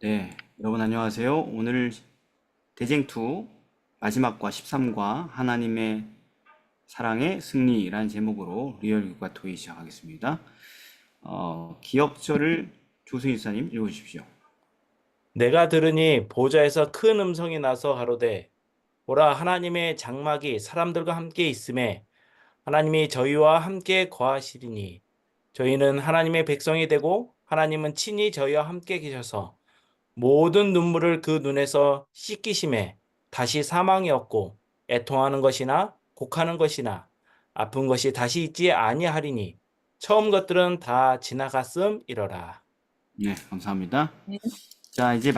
네, 여러분 안녕하세요. 오늘 대쟁투 마지막과 13과 하나님의 사랑의 승리라는 제목으로 리얼 육과 토의 시작하겠습니다. 기억절을 조승희 사님 읽어주십시오. 내가 들으니 보좌에서 큰 음성이 나서 가로되 보라 하나님의 장막이 사람들과 함께 있음에 하나님이 저희와 함께 거하시리니 저희는 하나님의 백성이 되고 하나님은 친히 저희와 함께 계셔서 모든 눈물을 그 눈에서 씻기심에 다시 사망이 없고 애통하는 것이나 곡하는 것이나 아픈 것이 다시 있지 아니하리니 처음 것들은 다 지나갔음이러라. 네, 감사합니다. 네. 자, 이제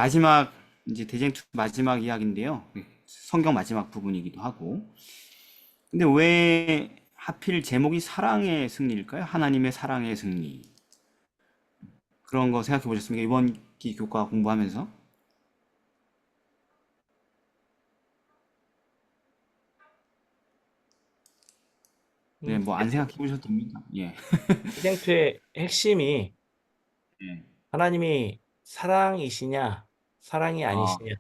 대쟁투 마지막 이야기인데요. 성경 마지막 부분이기도 하고. 근데 왜 하필 제목이 사랑의 승리일까요? 하나님의 사랑의 승리. 그런 거 생각해 보셨습니까? 이번 기 교과 공부하면서? 네, 뭐 안 생각해 보셔도 됩니다. 예. 희생투의 핵심이 예. 하나님이 사랑이시냐, 사랑이 아, 아니시냐.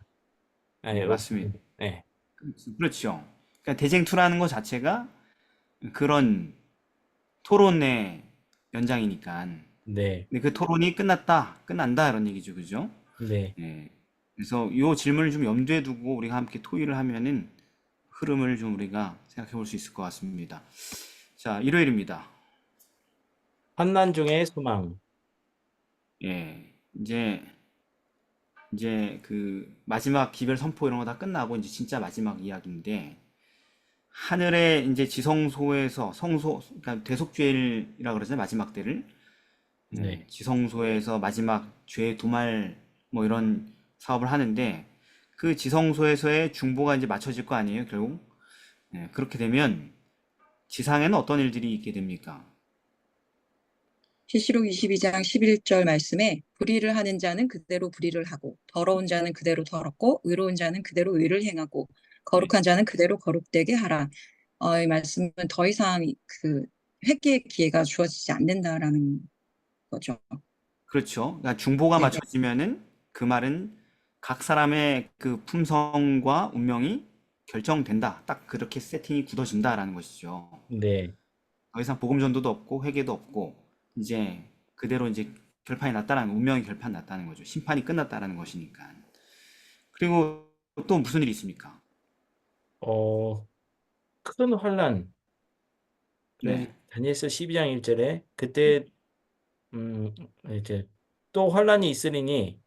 네, 네, 맞습니다. 네, 그렇죠. 그러니까 대쟁투라는 것 자체가 그런 토론의 연장이니까. 네, 근데 그 토론이 끝났다, 끝난다 이런 얘기죠, 그죠? 네. 예. 그래서 이 질문을 좀 염두에 두고 우리가 함께 토의를 하면은 흐름을 좀 우리가 생각해 볼 수 있을 것 같습니다. 자, 일요일입니다. 환난 중에 소망. 예. 이제 그 마지막 기별 선포 이런 거 다 끝나고 이제 진짜 마지막 이야기인데 하늘의 이제 지성소에서 그러니까 대속죄일이라 그러잖아요. 마지막 때를. 네, 네, 지성소에서 마지막 죄 도말 뭐 이런 사업을 하는데 그 지성소에서의 중보가 이제 맞춰질 거 아니에요, 결국. 네, 그렇게 되면 지상에는 어떤 일들이 있게 됩니까? 계시록 22장 11절 말씀에 불의를 하는 자는 그대로 불의를 하고 더러운 자는 그대로 더럽고 의로운 자는 그대로 의를 행하고 네. 거룩한 자는 그대로 거룩되게 하라. 이 말씀은 더 이상 그 회개의 기회가 주어지지 않는다라는 거죠. 그렇죠. 그러니까 중보가 네, 맞춰지면은 그 말은 각 사람의 그 품성과 운명이 결정된다. 딱 그렇게 세팅이 굳어진다라는 것이죠. 네, 더 이상 복음 전도도 없고 회개도 없고 이제 그대로 이제 결판이 났다라는 운명의 결판이 났다는 거죠. 심판이 끝났다라는 것이니까. 그리고 또 무슨 일이 있습니까? 어, 큰 환난. 네. 다니엘서 12장 1절에 그때 음, 이제 또 환난이 있으리니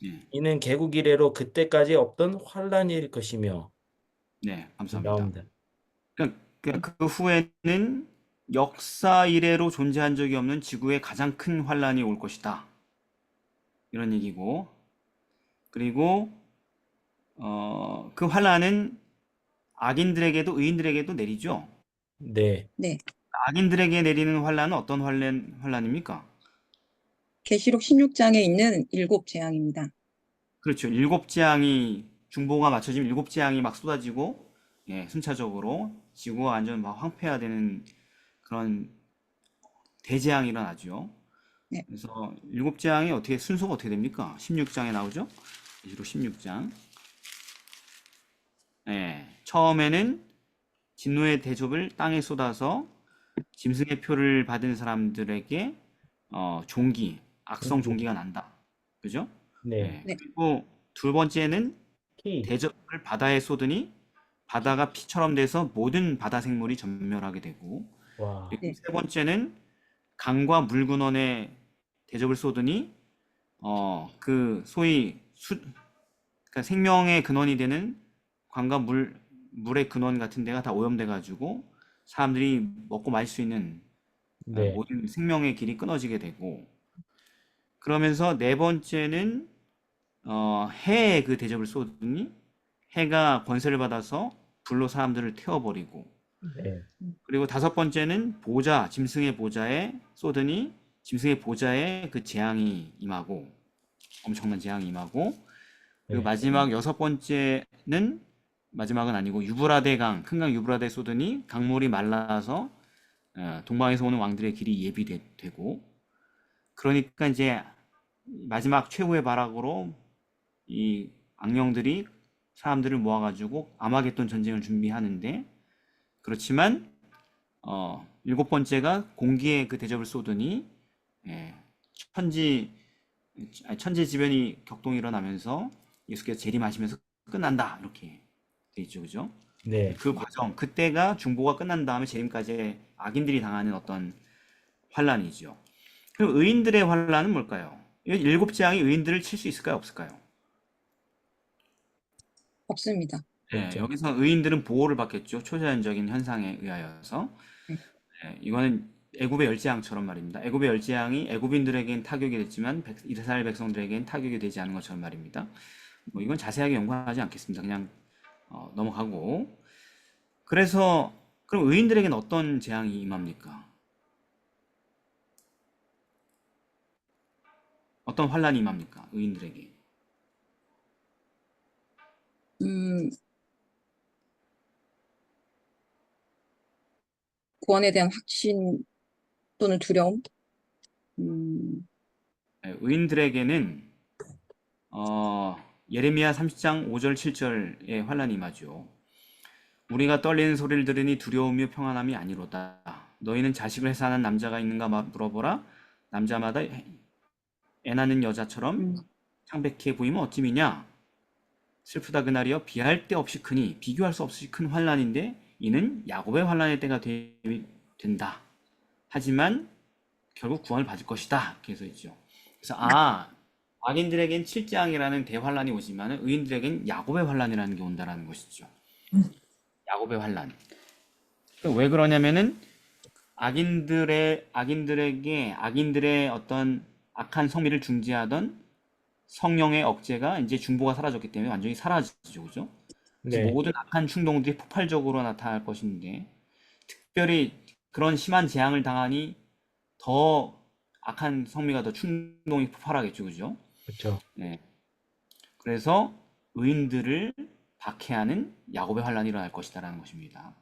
네. 이는 개국 이래로 그때까지 없던 환난일 것이며 네. 감사합니다. 나옵니다. 그 후에는 역사 이래로 존재한 적이 없는 지구에 가장 큰 환란이 올 것이다. 이런 얘기고. 그리고 그 환란은 악인들에게도 의인들에게도 내리죠. 네, 네. 악인들에게 내리는 환란은 어떤 환란입니까? 계시록 16장에 있는 일곱 재앙입니다. 그렇죠. 일곱 재앙이 중보가 맞춰지면 일곱 재앙이 막 쏟아지고 예, 순차적으로 지구가 완전 막 황폐화되는 그런 대재앙이 일어나죠. 네. 그래서 일곱 재앙이 어떻게 순서가 어떻게 됩니까? 16장에 나오죠. 계시록 16장. 예, 처음에는 진노의 대접을 땅에 쏟아서 짐승의 표를 받은 사람들에게 악성 종기가 난다. 그죠? 네. 예, 네. 그리고 두 번째는 키. 대접을 바다에 쏟으니 바다가 피처럼 돼서 모든 바다 생물이 전멸하게 되고, 와, 그리고 네. 세 번째는 강과 물근원에 대접을 쏟으니 그 소위 그러니까 생명의 근원이 되는 강과 물의 근원 같은 데가 다 오염돼 가지고 사람들이 먹고 마실 수 있는 네, 모든 생명의 길이 끊어지게 되고, 그러면서 네 번째는 해에 그 대접을 쏟으니 해가 권세를 받아서 불로 사람들을 태워버리고, 네, 그리고 다섯 번째는 짐승의 보좌에 쏟으니 짐승의 보좌에 그 재앙이 임하고, 엄청난 재앙이 임하고, 그리고 네, 마지막 여섯 번째는 마지막은 아니고 유브라데 큰 강 유브라데 쏟으니 강물이 말라서 동방에서 오는 왕들의 길이 예비되고, 그러니까 이제 마지막 최후의 발악으로 이 악령들이 사람들을 모아가지고 아마겟돈 전쟁을 준비하는데, 그렇지만 일곱 번째가 공기에 그 대접을 쏘더니 예, 천지 천재지변이 격동이 일어나면서 예수께서 재림하시면서 끝난다 이렇게 돼 있죠, 그죠? 네. 그 과정, 그때가 중보가 끝난 다음에 재림까지 악인들이 당하는 어떤 환란이죠. 그럼 의인들의 환란은 뭘까요? 이 일곱 재앙이 의인들을 칠 수 있을까요, 없을까요? 없습니다. 네, 없죠. 여기서 의인들은 보호를 받겠죠. 초자연적인 현상에 의하여서. 네. 이거는 애굽의 열재앙처럼 말입니다. 애굽의 열재앙이 애굽인들에겐 타격이 됐지만 이스라엘 백성들에겐 타격이 되지 않은 것처럼 말입니다. 뭐 이건 자세하게 연구하지 않겠습니다. 그냥 넘어가고. 그래서 그럼 의인들에겐 어떤 재앙이 임합니까? 어떤 환란이 임합니까? 의인들에게. 음, 구원에 대한 확신 또는 두려움? 음, 의인들에게는 예레미야 30장 5절 7절의 환란이 임하죠. 우리가 떨리는 소리를 들으니 두려우며 평안함이 아니로다. 너희는 자식을 해산한 남자가 있는가 물어보라. 남자마다 애 낳는 여자처럼 음, 창백해 보이면 어찌미냐. 슬프다 그날이여 비할 데 없이 크니 비교할 수 없이 큰 환란인데 이는 야곱의 환란의 때가 된다. 하지만 결국 구원을 받을 것이다. 이렇게 해서 있죠. 그래서 악인들에겐 칠재앙이라는 대환란이 오지만 의인들에겐 야곱의 환란이라는 게 온다라는 것이죠. 야곱의 환란. 그러니까 왜 그러냐면은 악인들의 어떤 악한 성미를 중지하던 성령의 억제가 이제 중보가 사라졌기 때문에 완전히 사라지죠, 그죠? 그래서 네. 모든 악한 충동들이 폭발적으로 나타날 것인데, 특별히 그런 심한 재앙을 당하니 더 악한 성미가 더 충동이 폭발하겠죠, 그죠? 그렇죠. 네. 그래서 의인들을 박해하는 야곱의 환란이 일어날 것이다라는 것입니다.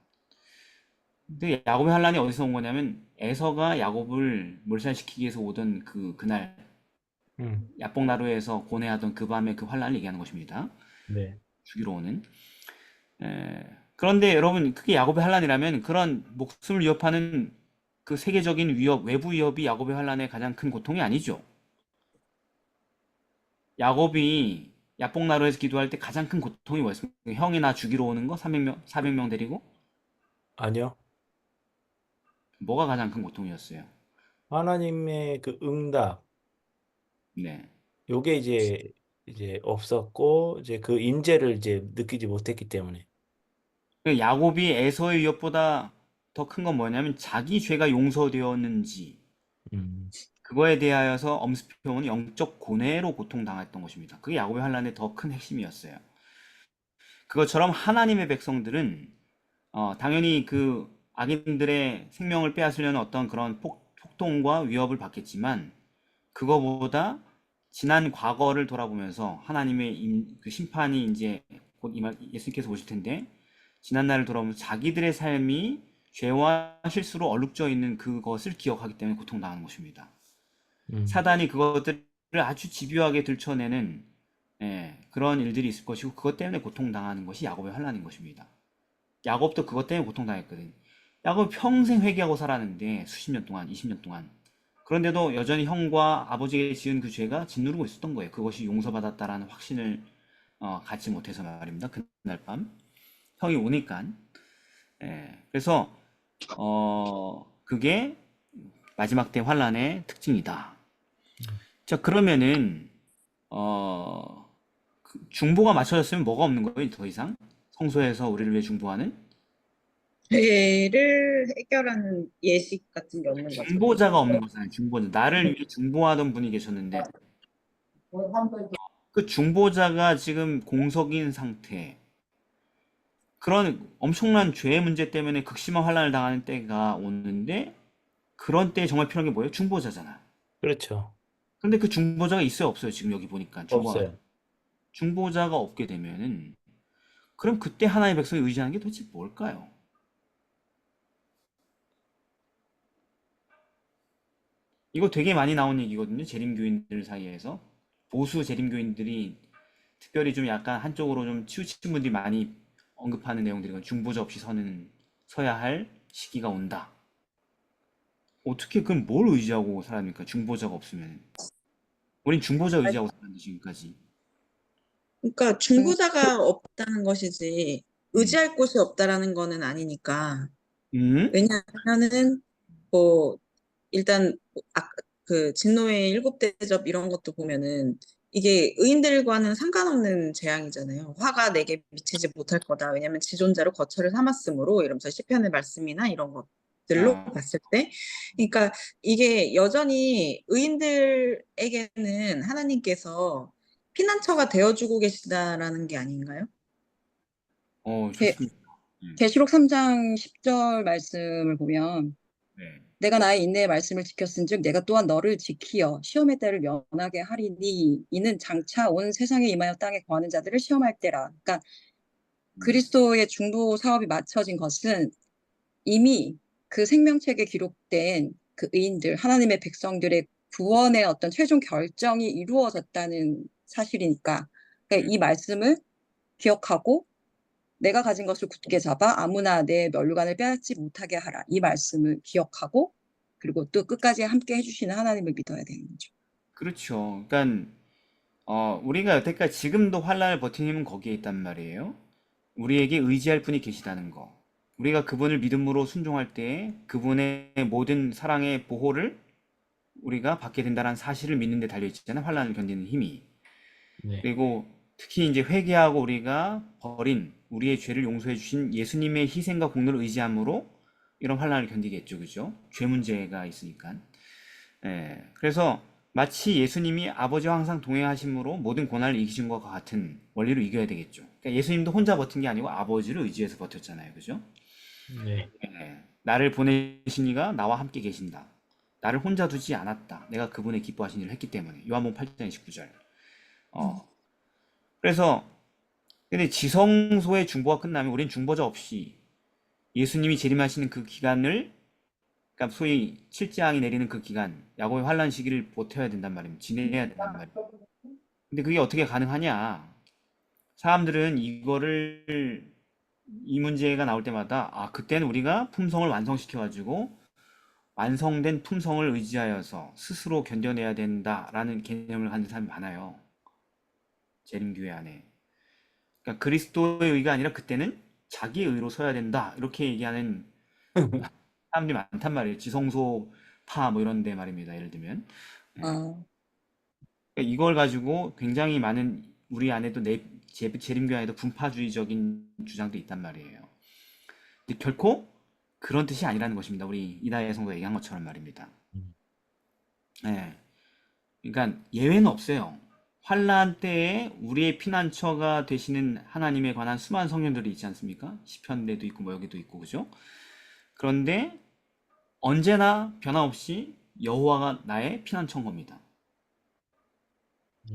근데 야곱의 환란이 어디서 온 거냐면 에서가 야곱을 몰살시키기 위해서 오던 그날 음. 야복나루에서 고뇌하던 그 밤의 그 환란을 얘기하는 것입니다. 네. 죽이러 오는. 그런데 여러분 그게 야곱의 환란이라면 그런 목숨을 위협하는 그 세계적인 위협, 외부 위협이 야곱의 환란의 가장 큰 고통이 아니죠. 야곱이 야복나루에서 기도할 때 가장 큰 고통이 뭐였습니까? 형이 나 죽이러 오는 거 300명, 400명 데리고 아니요. 뭐가 가장 큰 고통이었어요? 하나님의 그 응답, 네. 요게 이제 없었고, 이제 그 임재를 이제 느끼지 못했기 때문에. 그 야곱이 에서의 위협보다 더 큰 건 뭐냐면 자기 죄가 용서되었는지 음. 그거에 대하여서 엄습해온 영적 고뇌로 고통당했던 것입니다. 그게 야곱의 환란의 더 큰 핵심이었어요. 그것처럼 하나님의 백성들은 당연히 그 악인들의 생명을 빼앗으려는 어떤 그런 폭동과 위협을 받겠지만 그거보다 지난 과거를 돌아보면서 하나님의 그 심판이 이제 곧 예수님께서 오실 텐데 지난 날을 돌아보면서 자기들의 삶이 죄와 실수로 얼룩져 있는 그것을 기억하기 때문에 고통당하는 것입니다. 음. 사단이 그것들을 아주 집요하게 들춰내는 그런 일들이 있을 것이고 그것 때문에 고통당하는 것이 야곱의 환란인 것입니다. 야곱도 그것 때문에 고통당했거든. 야곱 평생 회개하고 살았는데 수십 년 동안, 20년 동안. 그런데도 여전히 형과 아버지에게 지은 그 죄가 짓누르고 있었던 거예요. 그것이 용서받았다라는 확신을 갖지 못해서 말입니다. 그날 밤 형이 오니까. 그래서 그게 마지막 때 환란의 특징이다. 자, 그러면은 중보가 맞춰졌으면 뭐가 없는 거예요, 더 이상? 성소에서 우리를 위해 중보하는 죄를 해결하는 예식 같은 게 없는 거죠. 중보자가 없는 거잖아요. 중보자. 나를 위해 중보하던 분이 계셨는데 그 중보자가 지금 공석인 상태. 그런 엄청난 죄의 문제 때문에 극심한 환란을 당하는 때가 오는데 그런 때에 정말 필요한 게 뭐예요? 중보자잖아. 그렇죠. 근데 그 중보자가 있어요, 없어요? 지금 여기 보니까 없어요. 중보자가 없게 되면은 그럼 그때 하나님의 백성이 의지하는 게 도대체 뭘까요? 이거 되게 많이 나온 얘기거든요. 재림교인들 사이에서 보수 재림교인들이 특별히 좀 약간 한쪽으로 좀 치우친 분들이 많이 언급하는 내용들이 중보자 없이 서야 할 시기가 온다. 어떻게 그럼 뭘 의지하고 살합니까? 중보자가 없으면. 우린 중보자 의지하고 살았는데 지금까지. 그러니까 중보자가 없다는 것이지 음. 의지할 곳이 없다라는 거는 아니니까. 음? 왜냐하면은 뭐 일단 그 진노의 일곱 대접 이런 것도 보면은 이게 의인들과는 상관없는 재앙이잖아요. 화가 내게 미치지 못할 거다. 왜냐하면 지존자로 거처를 삼았으므로 이러면서 시편의 말씀이나 이런 것들로 아, 봤을 때, 그러니까 이게 여전히 의인들에게는 하나님께서 피난처가 되어주고 계시다라는 게 아닌가요? 게- 좋습니다. 계시록 3장 10절 말씀을 보면 네. 내가 나의 인내의 말씀을 지켰은즉 내가 또한 너를 지키어 시험의 때를 면하게 하리니 이는 장차 온 세상에 임하여 땅에 거하는 자들을 시험할 때라. 그러니까 그리스도의 중보 사업이 마쳐진 것은 이미 그 생명책에 기록된 그 의인들, 하나님의 백성들의 구원의 어떤 최종 결정이 이루어졌다는 사실이니까 그러니까 이 말씀을 기억하고 내가 가진 것을 굳게 잡아 아무나 내 면류관을 빼앗지 못하게 하라. 이 말씀을 기억하고 그리고 또 끝까지 함께 해주시는 하나님을 믿어야 되는 거죠. 그렇죠. 그러니까 우리가 여태까지 지금도 환란을 버티는 힘은 거기에 있단 말이에요. 우리에게 의지할 분이 계시다는 거. 우리가 그분을 믿음으로 순종할 때 그분의 모든 사랑의 보호를 우리가 받게 된다는 사실을 믿는 데 달려 있잖아요. 환란을 견디는 힘이. 네. 그리고 특히 이제 회개하고 우리가 버린 우리의 죄를 용서해 주신 예수님의 희생과 공로를 의지함으로 이런 환란을 견디겠죠. 그죠? 죄 문제가 있으니까. 예. 그래서 마치 예수님이 아버지와 항상 동행하심으로 모든 고난을 이기신 것과 같은 원리로 이겨야 되겠죠. 그러니까 예수님도 혼자 버틴 게 아니고 아버지를 의지해서 버텼잖아요. 그죠? 네. 예. 나를 보내신 이가 나와 함께 계신다. 나를 혼자 두지 않았다. 내가 그분의 기뻐하신 일을 했기 때문에. 요한복음 8장 29절. 어. 그래서 근데 지성소의 중보가 끝나면 우린 중보자 없이 예수님이 재림하시는 그 기간을, 그러니까 소위 칠재앙이 내리는 그 기간, 야곱의 환란 시기를 버텨야 된단 말입니다. 지내야 된단 말이에요. 근데 그게 어떻게 가능하냐? 사람들은 이 문제가 나올 때마다 그때는 우리가 품성을 완성시켜가지고 완성된 품성을 의지하여서 스스로 견뎌내야 된다라는 개념을 갖는 사람이 많아요. 재림교회 안에. 그러니까 그리스도의 의가 아니라 그때는 자기 의로 서야 된다. 이렇게 얘기하는 사람들이 많단 말이에요. 지성소파 뭐 이런 데 말입니다. 예를 들면. 예. 아, 그러니까 이걸 가지고 굉장히 많은 우리 안에도 재림교회 안에도 분파주의적인 주장도 있단 말이에요. 근데 결코 그런 뜻이 아니라는 것입니다. 우리 이다혜 성도가 얘기한 것처럼 말입니다. 예. 그러니까 예외는 없어요. 환란 때에 우리의 피난처가 되시는 하나님에 관한 수많은 성경들이 있지 않습니까? 시편에도 있고 뭐 여기도 있고 그죠? 그런데 언제나 변함없이 여호와가 나의 피난처인 겁니다.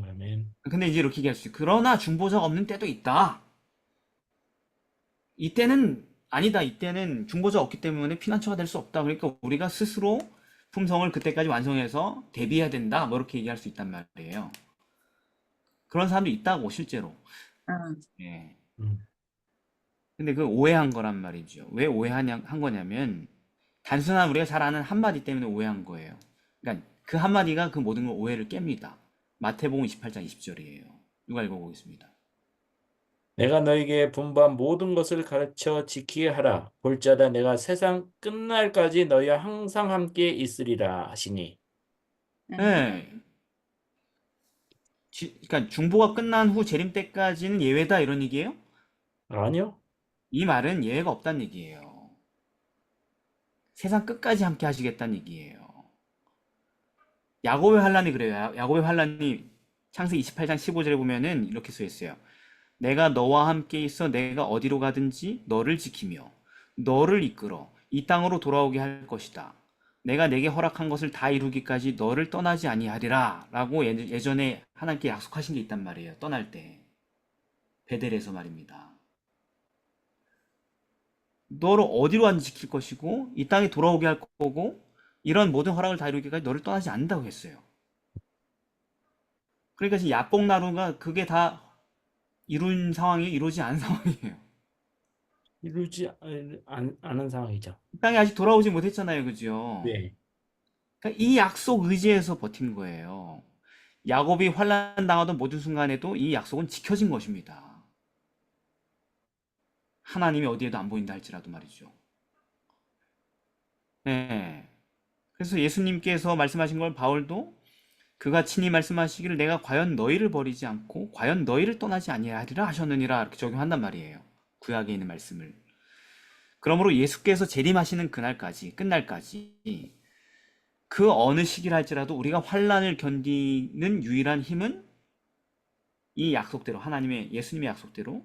아멘. 근데 이제 이렇게 얘기할 수 있어요. 그러나 중보자가 없는 때도 있다. 이때는 아니다. 이때는 중보자 없기 때문에 피난처가 될 수 없다. 그러니까 우리가 스스로 품성을 그때까지 완성해서 대비해야 된다. 뭐 이렇게 얘기할 수 있단 말이에요. 그런 사람도 있다고 실제로. 아, 예. 음. 근데 그 오해한 거란 말이죠. 왜 한 거냐면 단순한 우리가 잘 아는 한마디 때문에 오해한 거예요. 그러니까 그 한마디가 그 모든 걸 오해를 깹니다. 마태복음 28장 20절이에요. 누가 읽어보겠습니다. 내가 너에게 분부한 모든 것을 가르쳐 지키게 하라. 볼자다 내가 세상 끝날까지 너희와 항상 함께 있으리라 하시니. 예. 그러니까 중보가 끝난 후 재림 때까지는 예외다 이런 얘기예요? 아니요. 이 말은 예외가 없다는 얘기예요. 세상 끝까지 함께 하시겠다는 얘기예요. 야곱의 환란이 그래요. 야곱의 환란이 창세기 28장 15절에 보면은 이렇게 써 있어요. 내가 너와 함께 있어 내가 어디로 가든지 너를 지키며 너를 이끌어 이 땅으로 돌아오게 할 것이다. 내가 내게 허락한 것을 다 이루기까지 너를 떠나지 아니하리라 라고 예전에 하나님께 약속하신 게 있단 말이에요. 떠날 때. 베델에서 말입니다. 너를 어디로 가든지 지킬 것이고 이 땅에 돌아오게 할 거고 이런 모든 허락을 다 이루기까지 너를 떠나지 않는다고 했어요. 그러니까 지금 야뽕나루가 그게 다 이룬 상황이 이루어지지 않은 상황이에요. 이루지 않은 상황이죠. 이 땅에 아직 돌아오지 못했잖아요, 그죠? 네. 그러니까 이 약속 의지에서 버틴 거예요. 야곱이 환난 당하던 모든 순간에도 이 약속은 지켜진 것입니다. 하나님이 어디에도 안 보인다 할지라도 말이죠. 네. 그래서 예수님께서 말씀하신 걸 바울도 그가 친히 말씀하시기를 내가 과연 너희를 버리지 않고 과연 너희를 떠나지 아니하리라 하셨느니라 이렇게 적용한단 말이에요. 구약에 있는 말씀을. 그러므로 예수께서 재림하시는 그날까지 끝날까지 그 어느 시기를 할지라도 우리가 환난을 견디는 유일한 힘은 이 약속대로 하나님의 예수님의 약속대로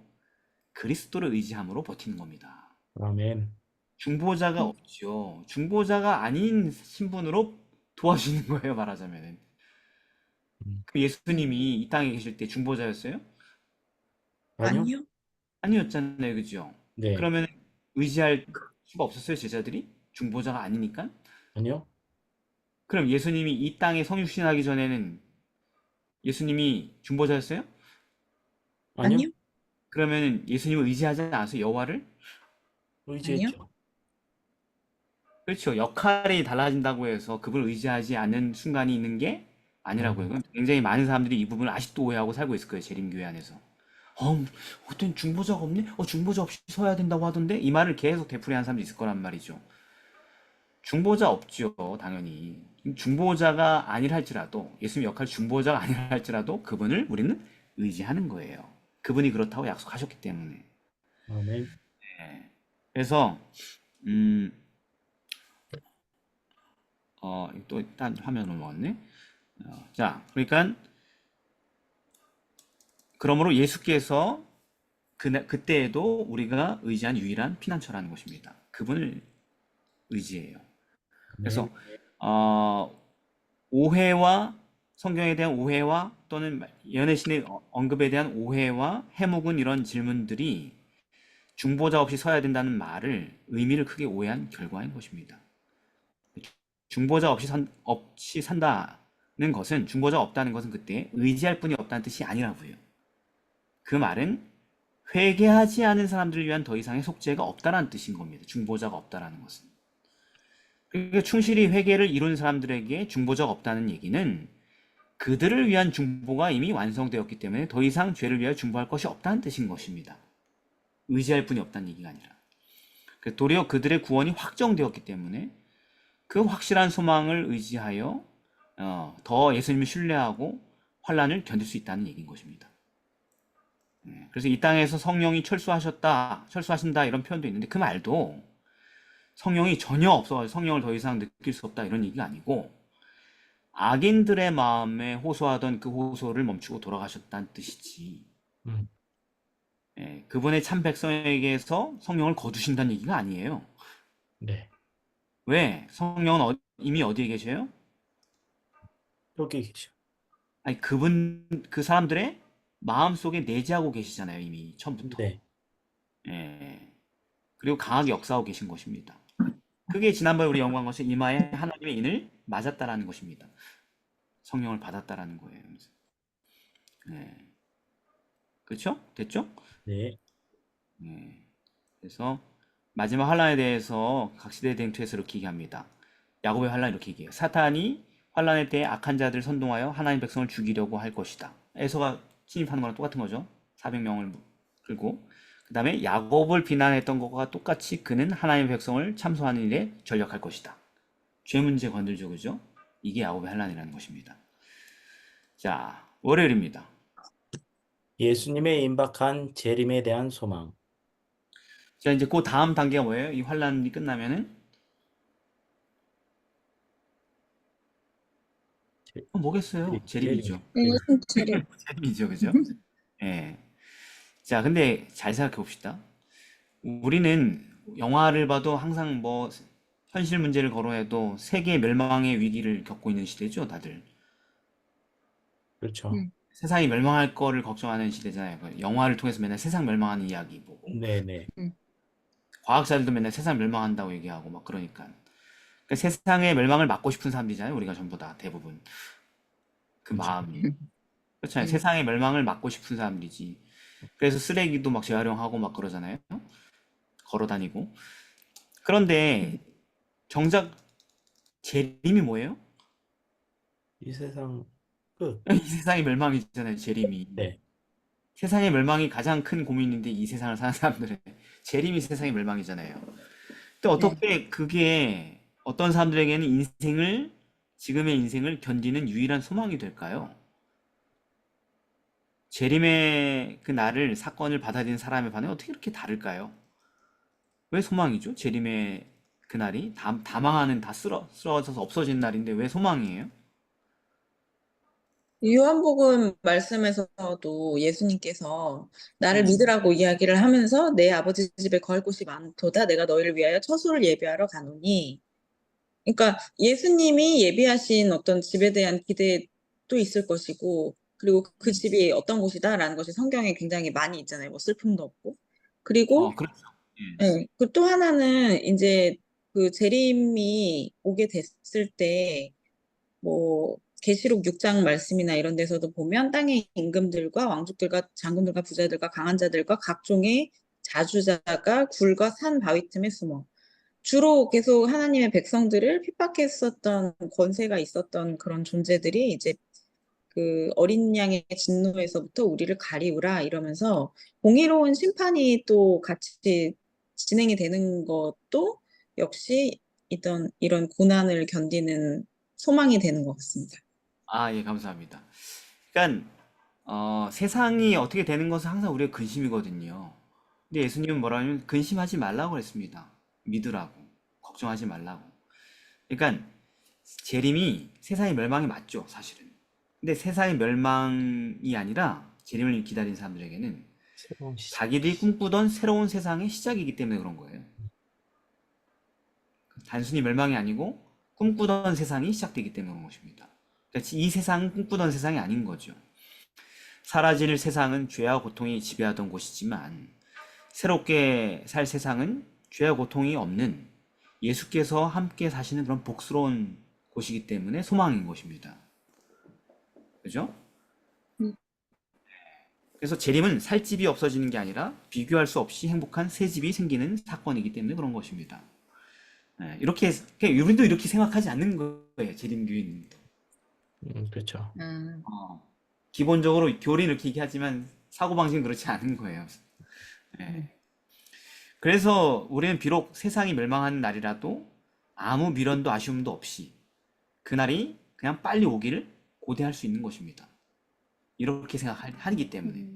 그리스도를 의지함으로 버티는 겁니다. 아멘. 중보자가 없죠. 중보자가 아닌 신분으로 도와주는 거예요, 말하자면. 그 예수님이 이 땅에 계실 때 중보자였어요? 아니요? 아니요. 아니었잖아요, 그죠? 네. 그러면 의지할 수가 없었어요, 제자들이? 중보자가 아니니까? 아니요? 그럼 예수님이 이 땅에 성육신하기 전에는 예수님이 중보자였어요? 아니요? 아니요. 그러면 예수님을 의지하지 않아서 여호와를? 의지했죠. 그렇죠. 역할이 달라진다고 해서 그분을 의지하지 않는 순간이 있는 게 아니라고요. 그럼 굉장히 많은 사람들이 이 부분을 아직도 오해하고 살고 있을 거예요. 재림교회 안에서. 어떤 중보자가 없네? 중보자 없이 서야 된다고 하던데? 이 말을 계속 되풀이하는 사람도 있을 거란 말이죠. 중보자 없죠, 당연히. 중보자가 아니라 할지라도, 예수님 역할 중보자가 아니라 할지라도 그분을 우리는 의지하는 거예요. 그분이 그렇다고 약속하셨기 때문에. 아멘. 네. 그래서, 음, 또 일단 화면 넘어갔네. 자, 그러니까, 그러므로 예수께서 그때에도 우리가 의지한 유일한 피난처라는 것입니다. 그분을 의지해요. 그래서 오해와 성경에 대한 오해와 또는 연애신의 언급에 대한 오해와 해묵은 이런 질문들이 중보자 없이 서야 된다는 말을 의미를 크게 오해한 결과인 것입니다. 중보자 없이 산다는 것은 중보자가 없다는 것은 그때 의지할 분이 없다는 뜻이 아니라고요. 그 말은 회개하지 않은 사람들을 위한 더 이상의 속죄가 없다는 뜻인 겁니다. 중보자가 없다라는 것은. 그러니까 충실히 회개를 이룬 사람들에게 중보자가 없다는 얘기는 그들을 위한 중보가 이미 완성되었기 때문에 더 이상 죄를 위하여 중보할 것이 없다는 뜻인 것입니다. 의지할 분이 없다는 얘기가 아니라. 도리어 그들의 구원이 확정되었기 때문에 그 확실한 소망을 의지하여 더 예수님을 신뢰하고 환난을 견딜 수 있다는 얘기인 것입니다. 그래서 이 땅에서 성령이 철수하신다 이런 표현도 있는데 그 말도 성령이 전혀 없어가지고 성령을 더 이상 느낄 수 없다 이런 얘기가 아니고 악인들의 마음에 호소하던 그 호소를 멈추고 돌아가셨다는 뜻이지. 그분의 참 백성에게서 성령을 거두신다는 얘기가 아니에요. 네. 왜? 성령은 이미 어디에 계셔요? 여기 계셔. 아니 그 사람들의 마음속에 내재하고 계시잖아요, 이미 처음부터. 네. 그리고 강하게 역사하고 계신 것입니다. 그게 지난번에 우리 연구한 것은 이마에 하나님의 인을 맞았다라는 것입니다. 성령을 받았다라는 거예요. 그렇죠? 됐죠? 네. 그래서 마지막 환란에 대해서 각시대 대행투에서 이렇게 얘기합니다. 야곱의 환란 이렇게 얘기해요. 사탄이 환란의 때에 악한 자들을 선동하여 하나님 백성을 죽이려고 할 것이다. 에서가 침입하는 거랑 똑같은 거죠. 400명을 끌고. 그 다음에 야곱을 비난했던 것과 똑같이 그는 하나님의 백성을 참소하는 일에 전력할 것이다. 죄 문제 건들죠, 그죠? 이게 야곱의 환란이라는 것입니다. 자, 월요일입니다. 예수님의 임박한 재림에 대한 소망. 자, 이제 그 다음 단계가 뭐예요? 이 환란이 끝나면은 뭐겠어요? 재림이죠. 재림. 재림이죠, 그죠? 예. 자, 근데 잘 생각해 봅시다. 우리는 영화를 봐도 항상 뭐 현실 문제를 거론해도 세계 멸망의 위기를 겪고 있는 시대죠, 다들. 그렇죠. 세상이 멸망할 거를 걱정하는 시대잖아요. 영화를 통해서 맨날 세상 멸망하는 이야기 보고. 네네. 과학자들도 맨날 세상 멸망한다고 얘기하고 막 그러니까. 그러니까 세상의 멸망을 막고 싶은 사람들이잖아요, 우리가 전부 다 대부분. 그 그렇죠. 마음이. 그렇잖아요. 세상의 멸망을 막고 싶은 사람들이지. 그래서 쓰레기도 막 재활용하고 막 그러잖아요. 걸어 다니고. 그런데 정작 재림이 뭐예요? 이 세상 끝. 이 세상의 멸망이잖아요, 재림이. 네. 세상의 멸망이 가장 큰 고민인데 이 세상을 사는 사람들의 재림이 세상의 멸망이잖아요. 근데 네. 어떻게 그게 어떤 사람들에게는 지금의 인생을 견디는 유일한 소망이 될까요? 재림의 그 날을, 사건을 받아들인 사람에 반해 어떻게 이렇게 다를까요? 왜 소망이죠? 재림의 그날이 다 망하는, 다 쓰러져서 없어진 날인데 왜 소망이에요? 요한복음 말씀에서도 예수님께서 나를 음. 믿으라고 이야기를 하면서 내 아버지 집에 거할 곳이 많도다. 내가 너희를 위하여 처소를 예비하러 가노니. 그러니까 예수님이 예비하신 어떤 집에 대한 기대도 있을 것이고, 그리고 그 집이 어떤 곳이다라는 것이 성경에 굉장히 많이 있잖아요. 뭐 슬픔도 없고. 그리고 그렇죠. 예. 네, 그 또 하나는 이제 그 재림이 오게 됐을 때 뭐 계시록 6장 말씀이나 이런 데서도 보면 땅의 임금들과 왕족들과 장군들과 부자들과 강한 자들과 각종의 자주자가 굴과 산 바위 틈에 숨어 주로 계속 하나님의 백성들을 핍박했었던 권세가 있었던 그런 존재들이 이제 그 어린 양의 진노에서부터 우리를 가리우라 이러면서 공의로운 심판이 또 같이 진행이 되는 것도 역시 이런 고난을 견디는 소망이 되는 것 같습니다. 예, 감사합니다. 그러니까 세상이 어떻게 되는 것은 항상 우리의 근심이거든요. 근데 예수님은 뭐라 하냐면 근심하지 말라고 했습니다. 믿으라고, 걱정하지 말라고. 그러니까 재림이 세상의 멸망이 맞죠, 사실은. 근데 세상의 멸망이 아니라 재림을 기다린 사람들에게는 새로운 시작. 자기들이 꿈꾸던 새로운 세상의 시작이기 때문에 그런 거예요. 단순히 멸망이 아니고 꿈꾸던 세상이 시작되기 때문에 그런 것입니다. 그러니까 이 세상은 꿈꾸던 세상이 아닌 거죠. 사라질 세상은 죄와 고통이 지배하던 곳이지만 새롭게 살 세상은 죄와 고통이 없는 예수께서 함께 사시는 그런 복스러운 곳이기 때문에 소망인 것입니다. 그죠? 음. 그래서 재림은 살 집이 없어지는 게 아니라 비교할 수 없이 행복한 새 집이 생기는 사건이기 때문에 그런 것입니다. 이렇게 그냥 우리도 이렇게 생각하지 않는 거예요. 재림교인도. 그렇죠. 기본적으로 교리는 이렇게 얘기하지만 사고방식은 그렇지 않은 거예요. 그래서 우리는 비록 세상이 멸망하는 날이라도 아무 미련도 아쉬움도 없이 그날이 그냥 빨리 오기를 고대할 수 있는 것입니다. 이렇게 생각하기 때문에.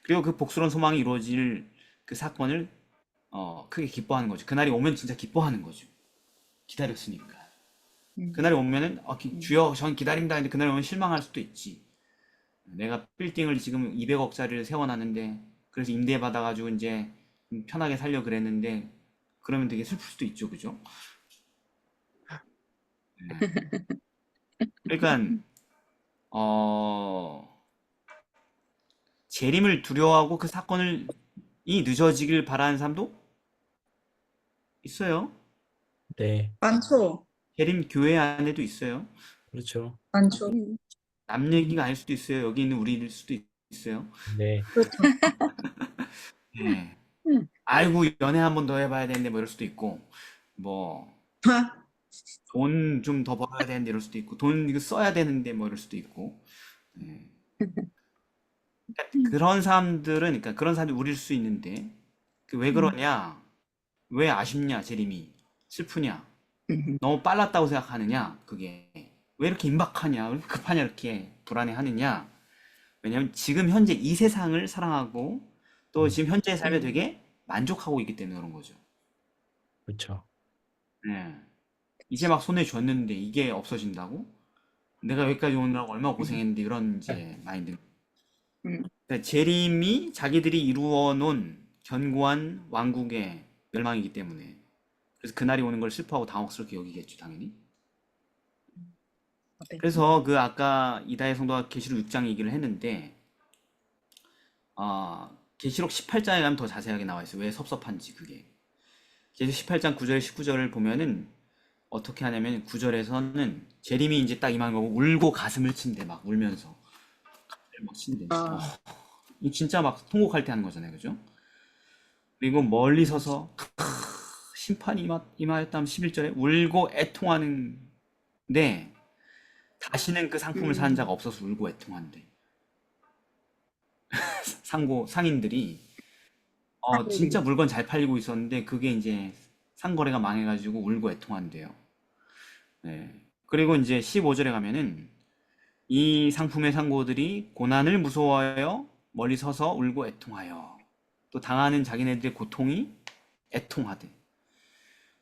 그리고 그 복스러운 소망이 이루어질 그 사건을 크게 기뻐하는 거죠. 그날이 오면 진짜 기뻐하는 거죠. 기다렸으니까. 그날이 오면은 주여 전 기다린다 했는데 그날이 오면 실망할 수도 있지. 내가 빌딩을 지금 200억짜리를 세워놨는데 그래서 임대 받아가지고 이제 편하게 살려 그랬는데 그러면 되게 슬플 수도 있죠, 그죠? 그러니까 재림을 두려워하고 그 사건을 늦어지길 바라는 사람도 있어요. 네, 많죠. 재림 교회 안에도 있어요. 그렇죠. 많죠. 남 얘기가 아닐 수도 있어요. 여기 있는 우리일 수도 있어요. 네, 그렇죠. 네. 아이고 연애 한 번 더 해봐야 되는데 뭐 이럴 수도 있고 뭐 돈 좀 더 벌어야 되는데 이럴 수도 있고 돈 이거 써야 되는데 뭐 이럴 수도 있고 그런 사람들은 그러니까 그런 사람들이 우릴 수 있는데 왜 그러냐? 왜 아쉽냐? 재림이 슬프냐? 너무 빨랐다고 생각하느냐? 그게 왜 이렇게 임박하냐? 왜 이렇게 급하냐? 이렇게 불안해하느냐? 왜냐면 지금 현재 이 세상을 사랑하고 또 지금 현재의 삶에 되게 만족하고 있기 때문에 그런 거죠. 그렇죠. 네. 이제 막 손에 쥐었는데 이게 없어진다고? 내가 여기까지 오느라고 얼마나 고생했는데 이런 이제 마인드. 그러니까 재림이 자기들이 이루어 놓은 견고한 왕국의 멸망이기 때문에 그래서 그날이 오는 걸 슬퍼하고 당혹스럽게 여기겠죠, 당연히. 네. 그래서 그 아까 이다혜 성도가 계시록 6장 얘기를 했는데 계시록 18장에 가면 더 자세하게 나와 있어요. 왜 섭섭한지 그게. 계시록 18장 9절 19절을 보면은 어떻게 하냐면 9절에서는 재림이 이제 딱 임하는 거고 울고 가슴을 친대 막 울면서 가슴을 막 친대. 이 진짜 막 통곡할 때 하는 거잖아요. 그죠? 그리고 멀리 서서 심판이 임하였다면 11절에 울고 애통하는데 다시는 그 상품을 사는 자가 없어서 울고 애통한대. 상인들이 진짜 물건 잘 팔리고 있었는데 그게 이제 상거래가 망해가지고 울고 애통한대요. 네. 그리고 이제 15절에 가면은 이 상품의 상고들이 고난을 무서워하여 멀리 서서 울고 애통하여 또 당하는 자기네들의 고통이 애통하대.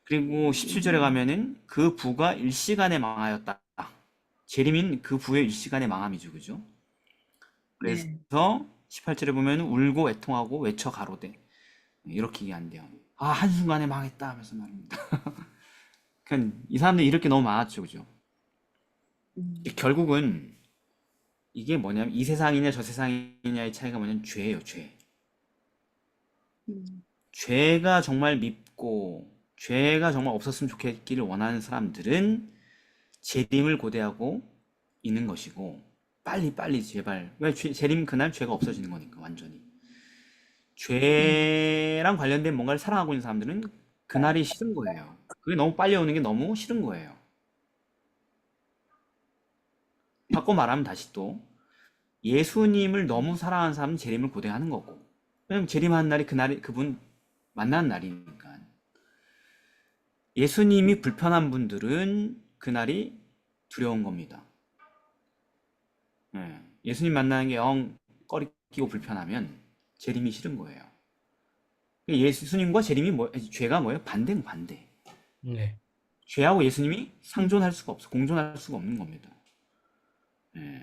그리고 17절에 가면은 그 부가 일시간에 망하였다. 재림인 그 부의 일시간의 망함이죠. 그죠? 그래서 네. 18절에 보면 울고 애통하고 외쳐 가로되 이렇게 얘기한대요. 아, 한순간에 망했다 하면서 말입니다. 그러니까 이 사람들이 이럴 게 너무 많았죠. 그죠? 결국은 이게 뭐냐면 이 세상이냐 저 세상이냐의 차이가 뭐냐면 죄예요. 죄. 죄가 정말 밉고 죄가 정말 없었으면 좋겠기를 원하는 사람들은 재림을 고대하고 있는 것이고 빨리 제발 왜 재림 그날 죄가 없어지는 거니까 완전히 죄랑 관련된 뭔가를 사랑하고 있는 사람들은 그날이 싫은 거예요. 그게 너무 빨리 오는 게 너무 싫은 거예요. 바꿔 말하면 다시 또 예수님을 너무 사랑하는 사람은 재림을 고대하는 거고 왜냐면 재림하는 날이 그날이 그분 만나는 날이니까 예수님이 불편한 분들은 그날이 두려운 겁니다. 예. 예수님 만나는 게 영 꺼리끼고 불편하면 재림이 싫은 거예요. 예수님과 재림이 죄가 뭐예요? 반대는 반대. 네. 죄하고 예수님이 상존할 수가 없어. 공존할 수가 없는 겁니다. 예.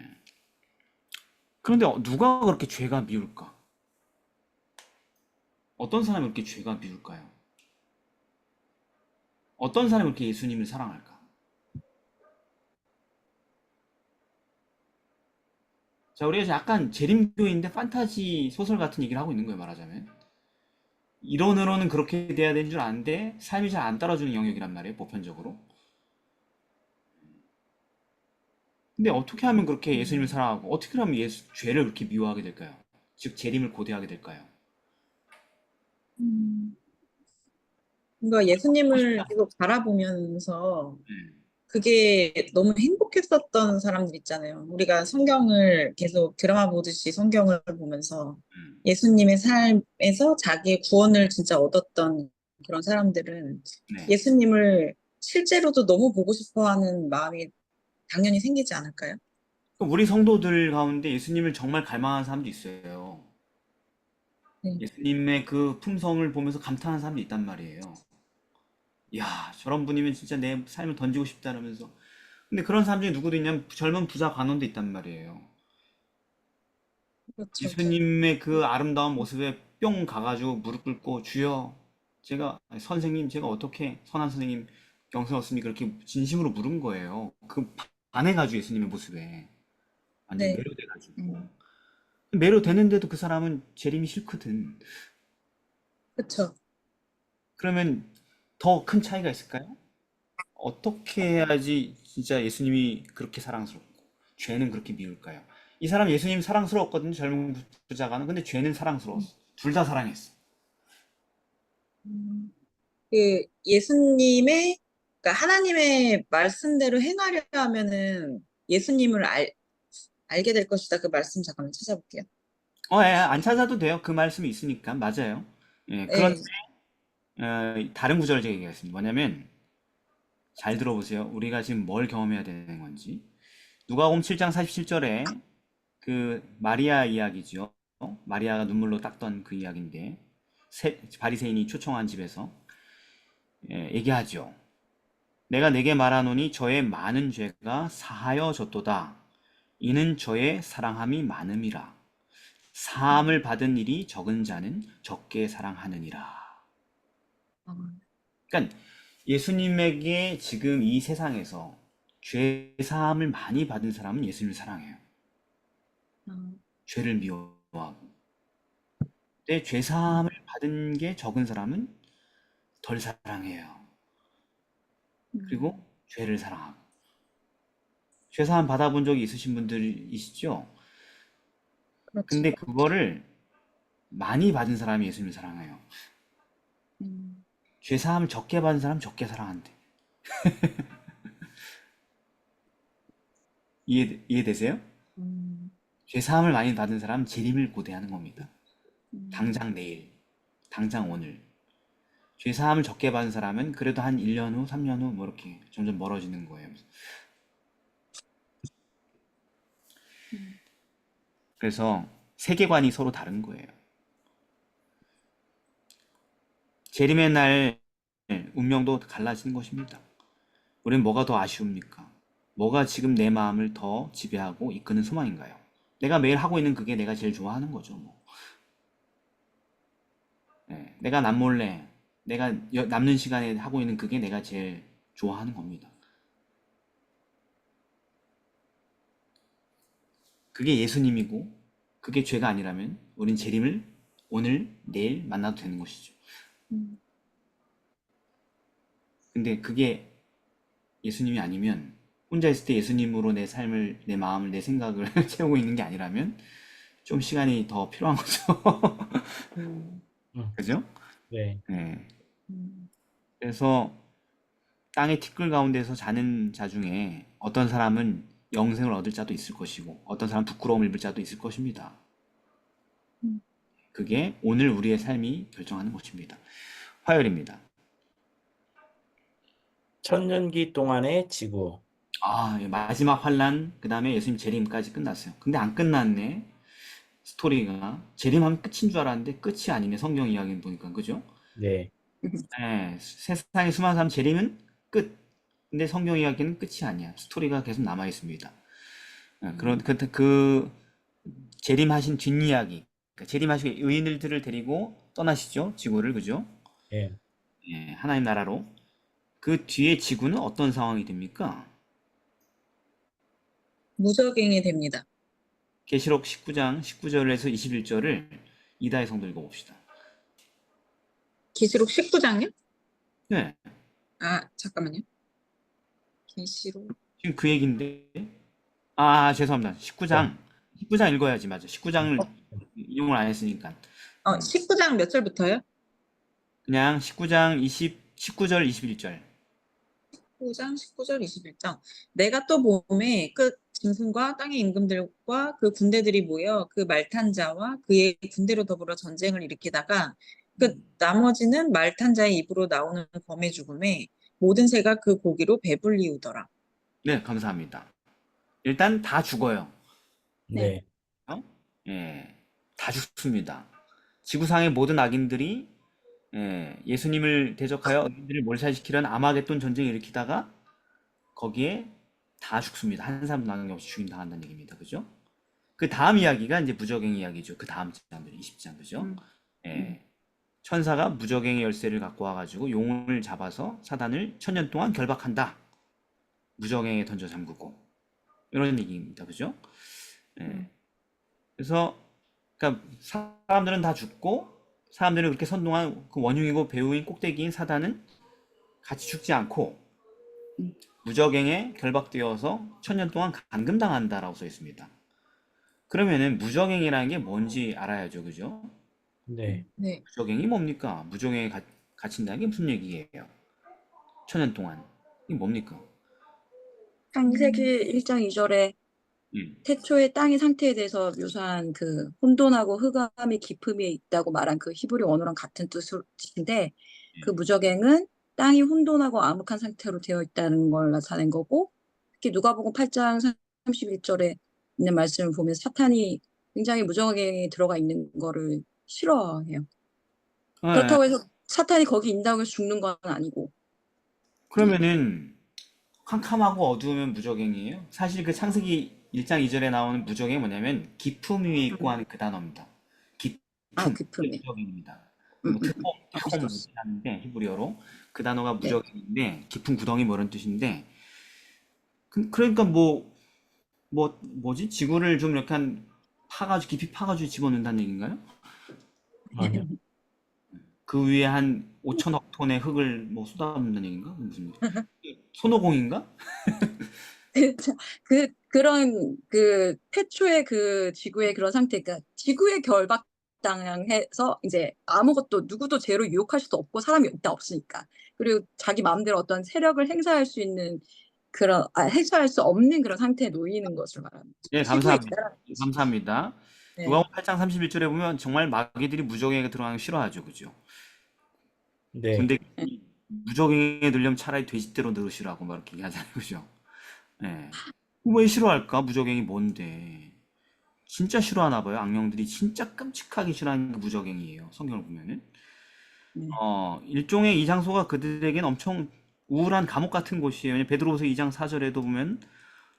그런데 누가 그렇게 죄가 미울까? 어떤 사람이 그렇게 죄가 미울까요? 어떤 사람이 그렇게 예수님을 사랑할까? 자, 우리가 약간 재림교인데 판타지 소설 같은 얘기를 하고 있는 거예요, 말하자면. 이론으로는 그렇게 돼야 되는 줄 아는데 삶이 잘 안 따라주는 영역이란 말이에요, 보편적으로. 근데 어떻게 하면 그렇게 예수님을 사랑하고 어떻게 하면 죄를 그렇게 미워하게 될까요? 즉 재림을 고대하게 될까요? 뭔가 예수님을 계속 바라보면서 네. 그게 너무 행복했었던 사람들 있잖아요. 우리가 성경을 계속 드라마 보듯이 성경을 보면서 예수님의 삶에서 자기의 구원을 진짜 얻었던 그런 사람들은 네. 예수님을 실제로도 너무 보고 싶어 하는 마음이 당연히 생기지 않을까요? 우리 성도들 가운데 예수님을 정말 갈망하는 사람도 있어요. 네. 예수님의 그 품성을 보면서 감탄하는 사람도 있단 말이에요. 야, 저런 분이면 진짜 내 삶을 던지고 싶다 그러면서. 근데 그런 사람 중에 누구도 있냐면 젊은 부자 관원도 있단 말이에요. 그렇죠. 예수님의 그 아름다운 모습에 뿅 가가지고 무릎 꿇고 주여, 선생님, 제가 어떻게 선한 선생님 영생 얻습니까? 그렇게 진심으로 물은 거예요. 그 반해가지고 예수님의 모습에 완전 네. 매료돼가지고 매료되는데도 그 사람은 재림이 싫거든. 그렇죠. 그러면 더 큰 차이가 있을까요? 어떻게 해야지 진짜 예수님이 그렇게 사랑스럽고 죄는 그렇게 미울까요? 이 사람 예수님 사랑스러웠거든요. 젊은 부자가는. 근데 죄는 사랑스러웠어. 둘 다 사랑했어. 그 예수님의 그러니까 하나님의 말씀대로 행하려 하면은 예수님을 알게 될 것이다. 그 말씀 잠깐만 찾아볼게요. 예, 안 찾아도 돼요. 그 말씀이 있으니까. 맞아요. 예, 네. 그런데 다른 구절을 제가 얘기하겠습니다. 뭐냐면 잘 들어보세요. 우리가 지금 뭘 경험해야 되는 건지. 누가복음 7장 47절에 그 마리아 이야기죠. 마리아가 눈물로 닦던 그 이야기인데 바리새인이 초청한 집에서 얘기하죠. 내가 내게 말하노니 저의 많은 죄가 사하여졌도다. 이는 저의 사랑함이 많음이라. 사함을 받은 일이 적은 자는 적게 사랑하느니라. 그러니까 예수님에게 지금 이 세상에서 죄 사함을 많이 받은 사람은 예수님을 사랑해요. 죄를 미워하고. 근데 죄 사함을 받은 게 적은 사람은 덜 사랑해요. 그리고 죄를 사랑하고. 죄 사함 받아본 적이 있으신 분들이시죠? 그렇죠. 근데 그거를 많이 받은 사람이 예수님을 사랑해요. 음, 죄사함 적게 받은 사람 적게 사랑한대. 이해되세요? 음, 죄사함을 많이 받은 사람 재림을 고대하는 겁니다. 음, 당장 내일, 당장 오늘. 죄사함을 적게 받은 사람은 그래도 한 1년 후, 3년 후 뭐 이렇게 점점 멀어지는 거예요. 음, 그래서 세계관이 서로 다른 거예요. 재림의 날 운명도 갈라지는 것입니다. 우리는 뭐가 더 아쉬웁니까? 뭐가 지금 내 마음을 더 지배하고 이끄는 소망인가요? 내가 매일 하고 있는 그게 내가 제일 좋아하는 거죠, 뭐. 예, 내가 남몰래, 내가 남는 시간에 하고 있는 그게 내가 제일 좋아하는 겁니다. 그게 예수님이고, 그게 죄가 아니라면, 우린 재림을 오늘, 내일 만나도 되는 것이죠. 음, 근데 그게 예수님이 아니면, 혼자 있을 때 예수님으로 내 삶을, 내 마음을, 내 생각을 채우고 있는 게 아니라면, 좀 시간이 더 필요한 거죠. 음, 음, 그죠? 네. 네. 음, 그래서 땅의 티끌 가운데서 자는 자 중에 어떤 사람은 영생을 얻을 자도 있을 것이고 어떤 사람은 부끄러움을 입을 자도 있을 것입니다. 음. 그게 오늘 우리의 삶이 결정하는 것입니다. 화요일입니다. 천년기 동안의 지구. 마지막 환란, 그 다음에 예수님 재림까지 끝났어요. 근데 안 끝났네. 스토리가. 재림하면 끝인 줄 알았는데 끝이 아니네. 성경 이야기를 보니까. 그죠? 네. 네, 세상에 수많은 사람 재림은 끝. 근데 성경 이야기는 끝이 아니야. 스토리가 계속 남아 있습니다. 그런 그 재림하신 뒷이야기, 그러니까 재림하신 의인들을 데리고 떠나시죠, 지구를. 그죠? 예. 예, 하나님 나라로. 그 뒤에 지구는 어떤 상황이 됩니까? 무적행이 됩니다. 계시록 19장 19절에서 21절을 이다의 성도 읽어봅시다. 계시록 19장요? 네, 아, 잠깐만요. 계시록. 지금 그 얘기인데. 죄송합니다. 19장 읽어야지. 맞아. 19장을 이용을 안 했으니까. 19장 몇 절부터요? 그냥 19장 19절 21절. 19장 19절 21장. 내가 또 봄에 그 짐승과 땅의 임금들과 그 군대들이 모여 그 말탄 자와 그의 군대로 더불어 전쟁을 일으키다가 그 나머지는 말탄 자의 입으로 나오는 검의 죽음에 모든 새가 그 고기로 배불리우더라. 네, 감사합니다. 일단 다 죽어요. 네. 네. 어? 예, 다 죽습니다. 지구상의 모든 악인들이 예수님을 대적하여 의인들을 몰살시키려는 아마겟돈 전쟁을 일으키다가 거기에 다 죽습니다. 한 사람도 남김없이 죽임 당한다는 얘기입니다. 그죠? 그 다음 이야기가 이제 무적행 이야기죠. 그 다음 장들 20장. 그죠? 음, 예. 천사가 무적행의 열쇠를 갖고 와가지고 용을 잡아서 사단을 1000년 동안 결박한다. 무적행에 던져 잠그고 이런 얘기입니다. 그죠? 예. 그래서 그러니까 사람들은 다 죽고 사람들은 그렇게 선동한 그 원흉이고 배우인 꼭대기인 사단은 같이 죽지 않고 음. 무적행에 결박되어서 1000년 동안 감금당한다라고 써 있습니다. 그러면은 무적행이라는 게 뭔지 알아야죠. 그죠? 네. 네. 무적행이 뭡니까? 무적행에 갇힌다는 게 무슨 얘기예요? 1000년 동안. 이게 뭡니까? 창세기 1장 2절에 음. 태초의 땅의 상태에 대해서 묘사한 그 혼돈하고 흑암이 깊음이 있다고 말한 그 히브리 언어랑 같은 뜻인데 그 무적행은 땅이 혼돈하고 암흑한 상태로 되어 있다는 걸 나타낸 거고 특히 누가복음 8장 31절에 있는 말씀을 보면 사탄이 굉장히 무적행에 들어가 있는 거를 싫어해요. 예. 그렇다고 해서 사탄이 거기 있다고 해서 죽는 건 아니고. 그러면은 캄캄하고 어두우면 무적행이에요? 사실 그 창세기 1장 2절에 나오는 무적행이 뭐냐면 기품 위에 있고 하는 그 단어입니다. 기품, 그게 깊음이. 무적행입니다. 음, 뭐 음, 트콤 알겠어. 하는데 히브리어로 그 단어가 네. 무적행인데 깊은 구덩이 뭐 이런 뜻인데 그러니까 뭐지? 지구를 좀 이렇게 깊이 파가지고 집어넣는다는 얘기인가요? 아니요. 그 위에 한 5천억 톤의 흙을 뭐 쏟아붓는다는 얘기인가? 무슨 손오공인가? 그런 태초의 지구의 그런 상태, 그러니까 지구의 결박당해서 이제 아무것도 누구도 죄로 유혹할 수도 없고 사람이 일단 없으니까. 그리고 자기 마음대로 어떤 세력을 행사할 수 있는 행사할 수 없는 그런 상태에 놓이는 것을 말합니다. 예, 지구에 감사합니다. 있다라는 거지. 감사합니다. 네. 누가복음 8장 31절에 보면 정말 마귀들이 무적행에 들어가는 거 싫어하죠, 그죠? 네. 근데 무적행에 넣으려면 차라리 돼지떼로 넣으시라고 막 이렇게 얘기하잖아요, 그죠? 예. 왜 싫어할까? 무적행이 뭔데? 진짜 싫어하나 봐요. 악령들이 진짜 끔찍하게 싫어하는 게 무적행이에요. 성경을 보면은. 네. 일종의 이 장소가 그들에겐 엄청 우울한 감옥 같은 곳이에요. 왜냐면 베드로후서 2장 4절에도 보면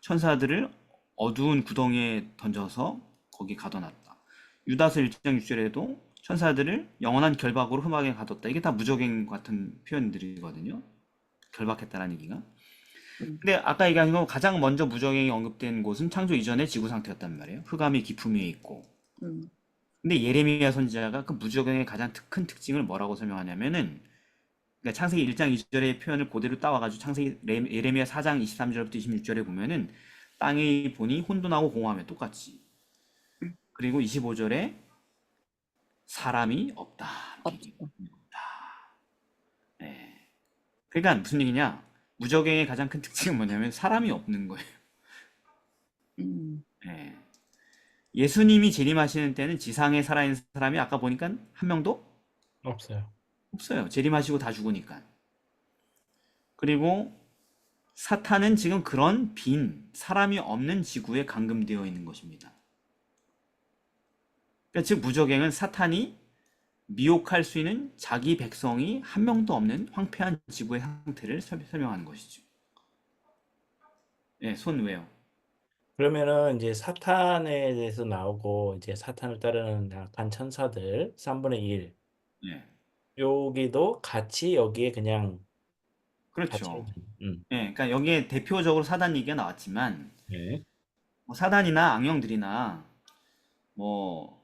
천사들을 어두운 구덩이에 던져서 거기 가둬놨다. 유다서 1장 6절에도 천사들을 영원한 결박으로 흠악에 가뒀다. 이게 다 무적행 같은 표현들이거든요. 결박했다는 얘기가. 근데 아까 얘기한 거 가장 먼저 무적행이 언급된 곳은 창조 이전의 지구 상태였단 말이에요. 흑암이 깊음 위에 있고. 음. 근데 예레미야 선지자가 그 무적행의 가장 큰 특징을 뭐라고 설명하냐면은, 그러니까 창세기 1장 2절의 표현을 그대로 따와가지고 창세기 예레미야 4장 23절부터 26절에 보면은 땅이 보니 혼돈하고 공허하며 똑같이. 그리고 25절에 사람이 없다. 이렇게 얘기해요. 네. 그러니까 무슨 얘기냐? 무적행의 가장 큰 특징은 뭐냐면 사람이 없는 거예요. 음. 네. 예수님이 재림하시는 때는 지상에 살아있는 사람이 아까 보니까 한 명도 없어요. 없어요. 재림하시고 다 죽으니까. 그리고 사탄은 지금 그런 빈 사람이 없는 지구에 감금되어 있는 것입니다. 그러니까 즉 무적행은 사탄이 미혹할 수 있는 자기 백성이 한 명도 없는 황폐한 지구의 상태를 설명하는 것이죠. 예, 손 왜요? 그러면은 이제 사탄에 대해서 나오고 이제 사탄을 따르는 악한 천사들 3분의 1 예, 여기도 같이 여기에 그냥 같이 그렇죠. 음. 예, 그러니까 여기에 대표적으로 사단 얘기가 나왔지만 네. 뭐 사단이나 악령들이나 뭐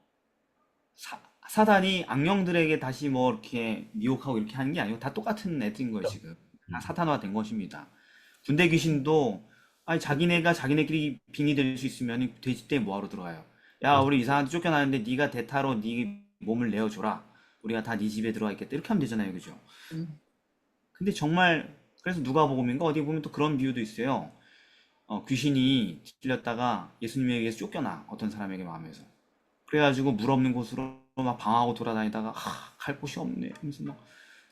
사단이 악령들에게 다시 뭐 이렇게 미혹하고 이렇게 하는 게 아니고 다 똑같은 애들인 거예요, 지금. 다 사탄화 된 것입니다. 군대 귀신도 아니 자기네가 자기네끼리 빙이 될 수 있으면 돼지떼 뭐하러 들어가요? 야, 맞아요. 우리 이상한데 쫓겨나는데 네가 대타로 네 몸을 내어줘라. 우리가 다 네 집에 들어가 있겠다. 이렇게 하면 되잖아요, 그죠? 음. 근데 정말 그래서 누가복음인가 어디 보면 또 그런 비유도 있어요. 귀신이 들렸다가 예수님에게서 쫓겨나 어떤 사람에게 마음에서. 그래가지고 물 없는 곳으로 막 방황하고 돌아다니다가 갈 곳이 없네 하면서 막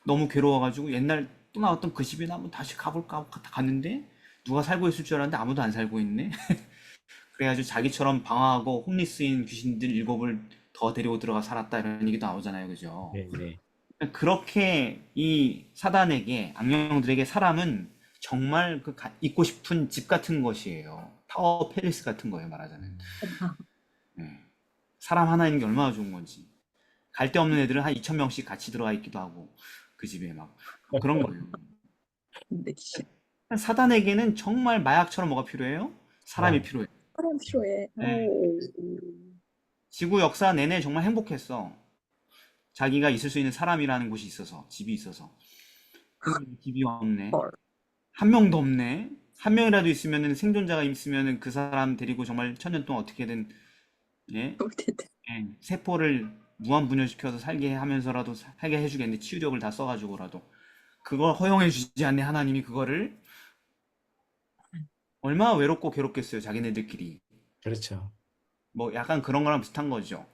너무 괴로워가지고 옛날 또 나왔던 그 집에 한번 다시 가볼까 하고 갔는데 누가 살고 있을 줄 알았는데 아무도 안 살고 있네. 그래가지고 자기처럼 방황하고 홈리스인 귀신들 7을 더 데리고 들어가 살았다 이런 얘기도 나오잖아요, 그죠? 네, 네. 그렇게 이 사단에게 악령들에게 사람은 정말 있고 싶은 집 같은 것이에요. 타워 팰리스 같은 거예요, 말하자면. 네. 사람 하나 있는 게 얼마나 좋은 건지. 갈 데 없는 애들은 한 2,000명씩 같이 들어가 있기도 하고 그 집에 막 그런 거예요. 근데 진짜 사단에게는 정말 마약처럼 뭐가 필요해요? 사람이 필요해요. 사람 필요해. 네. 지구 역사 내내 정말 행복했어. 자기가 있을 수 있는 사람이라는 곳이 있어서, 집이 있어서. 근데 집이 없네. 헐. 한 명도 없네. 한 명이라도 있으면은 생존자가 있으면은 그 사람 데리고 정말 천년 동안 어떻게든 예? 세포를 무한 분열시켜서 살게 하면서라도 살게 해주겠는데 치유력을 다 써가지고라도 그걸 허용해 주지 않네 하나님이 그거를 얼마나 외롭고 괴롭겠어요 자기네들끼리. 그렇죠. 뭐 약간 그런 거랑 비슷한 거죠.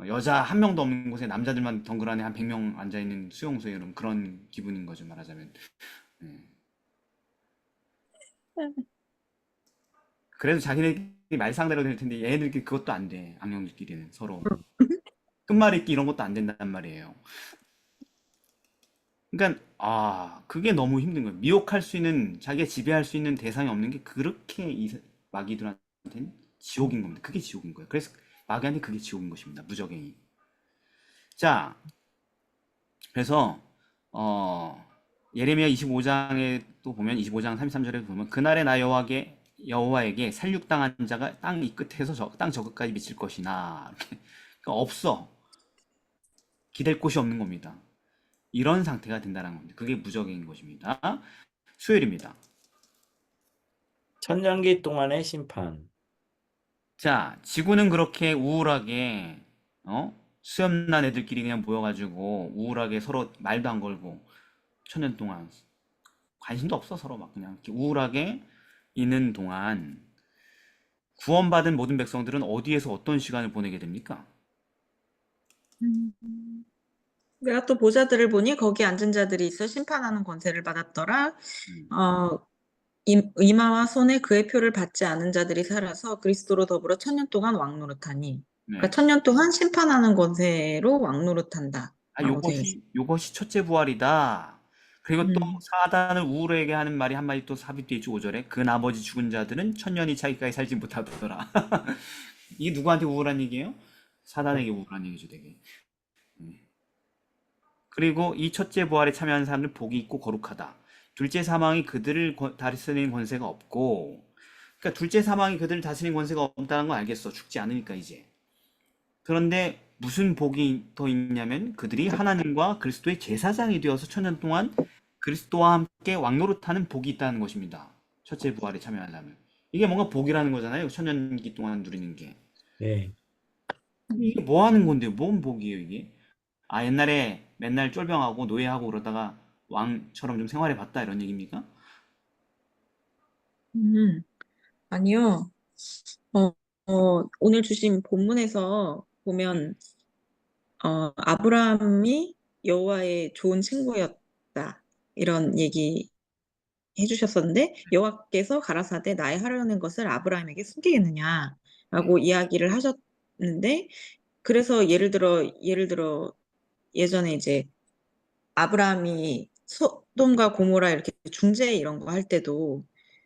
여자 한 명도 없는 곳에 남자들만 덩그러니 한 100명 앉아있는 수용소에 이런 그런 기분인 거죠 말하자면. 그래도 자기네들끼리 말상대로 될 텐데 얘네들끼리 그것도 안 돼. 악령들끼리는 서로 끝말잇기 이런 것도 안 된단 말이에요. 그러니까 그게 너무 힘든 거예요. 미혹할 수 있는 자기가 지배할 수 있는 대상이 없는 게 그렇게 이 마귀들한테는 지옥인 겁니다. 그게 지옥인 거예요. 그래서 마귀한테 그게 지옥인 것입니다. 무적행이. 자, 그래서 예레미야 25장에 또 보면 25장 33절에 보면 그날에 나 여호와에게 살육당한 자가 땅 이 끝에서 땅 저 끝까지 미칠 것이나 이렇게. 그러니까 없어. 기댈 곳이 없는 겁니다. 이런 상태가 된다는 겁니다. 그게 무적인 것입니다. 수요일입니다. 천년기 동안의 심판. 자, 지구는 그렇게 우울하게, 수염난 애들끼리 그냥 모여가지고 우울하게 서로 말도 안 걸고 천년 동안 관심도 없어 서로 막 그냥 이렇게 우울하게 있는 동안 구원받은 모든 백성들은 어디에서 어떤 시간을 보내게 됩니까? 음. 내가 또 보자들을 보니 거기 앉은 자들이 있어 심판하는 권세를 받았더라. 음, 어, 이마와 손에 그의 표를 받지 않은 자들이 살아서 그리스도로 더불어 천년 동안 왕노릇하니. 그러니까 네. 천년 동안 심판하는 권세로 왕노릇한다. 아, 라고 되어 있어요. 요것이 첫째 부활이다. 그리고 또 음. 사단을 우울하게 하는 말이 한마디 또 삽입되어 있죠, 5절에. 그 나머지 죽은 자들은 천년이 차기까지 살지 못하더라. 이게 누구한테 우울한 얘기예요? 사단에게 우울한 얘기죠, 되게. 그리고 이 첫째 부활에 참여하는 사람들은 복이 있고 거룩하다. 둘째 사망이 그들을 다스리는 권세가 없고, 그러니까 둘째 사망이 그들을 다스리는 권세가 없다는 건 알겠어. 죽지 않으니까 이제. 그런데 무슨 복이 더 있냐면 그들이 하나님과 그리스도의 제사장이 되어서 천년 동안 그리스도와 함께 왕노릇하는 복이 있다는 것입니다. 첫째 부활에 참여하려면. 이게 뭔가 복이라는 거잖아요. 천년기 동안 누리는 게. 네. 이게 뭐 하는 건데요? 뭔 복이에요, 이게? 아, 옛날에 맨날 쫄병하고 노예하고 그러다가 왕처럼 좀 생활해 봤다 이런 얘기입니까? 음. 아니요. 어, 오늘 주신 본문에서 보면 아브라함이 여호와의 좋은 친구였다. 이런 얘기 해주셨었는데 여호와께서 가라사대 나의 하려는 것을 아브라함에게 숨기겠느냐라고 이야기를 하셨는데 그래서 예를 들어 예전에 이제 아브라함이 소돔과 고모라 이렇게 중재 이런 거 할 때도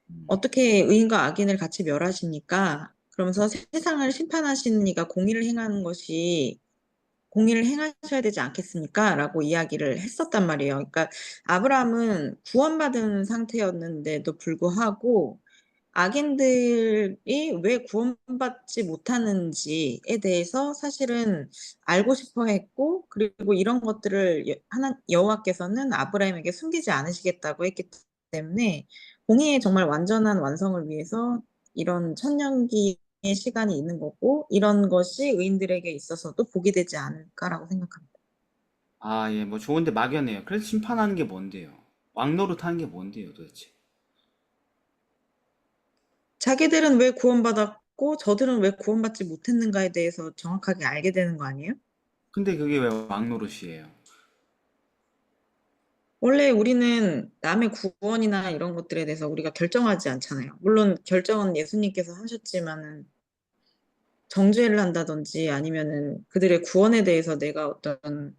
음. 어떻게 의인과 악인을 같이 멸하십니까? 그러면서 세상을 심판하시는 이가 공의를 행하셔야 되지 않겠습니까? 라고 이야기를 했었단 말이에요. 그러니까 아브라함은 구원받은 상태였는데도 불구하고 악인들이 왜 구원받지 못하는지에 대해서 사실은 알고 싶어 했고, 그리고 이런 것들을 여호와께서는 아브라함에게 숨기지 않으시겠다고 했기 때문에 공의의 정말 완전한 완성을 위해서 이런 천년기의 시간이 있는 거고, 이런 것이 의인들에게 있어서도 복이 되지 않을까라고 생각합니다. 아, 예, 뭐 좋은데 막연해요. 그래서 심판하는 게 뭔데요? 왕노릇 하는 게 뭔데요, 도대체? 자기들은 왜 구원받았고, 저들은 왜 구원받지 못했는가에 대해서 정확하게 알게 되는 거 아니에요? 근데 그게 왜 왕노릇이에요? 원래 우리는 남의 구원이나 이런 것들에 대해서 우리가 결정하지 않잖아요. 물론 결정은 예수님께서 하셨지만은 정죄를 한다든지 아니면은 그들의 구원에 대해서 내가 어떤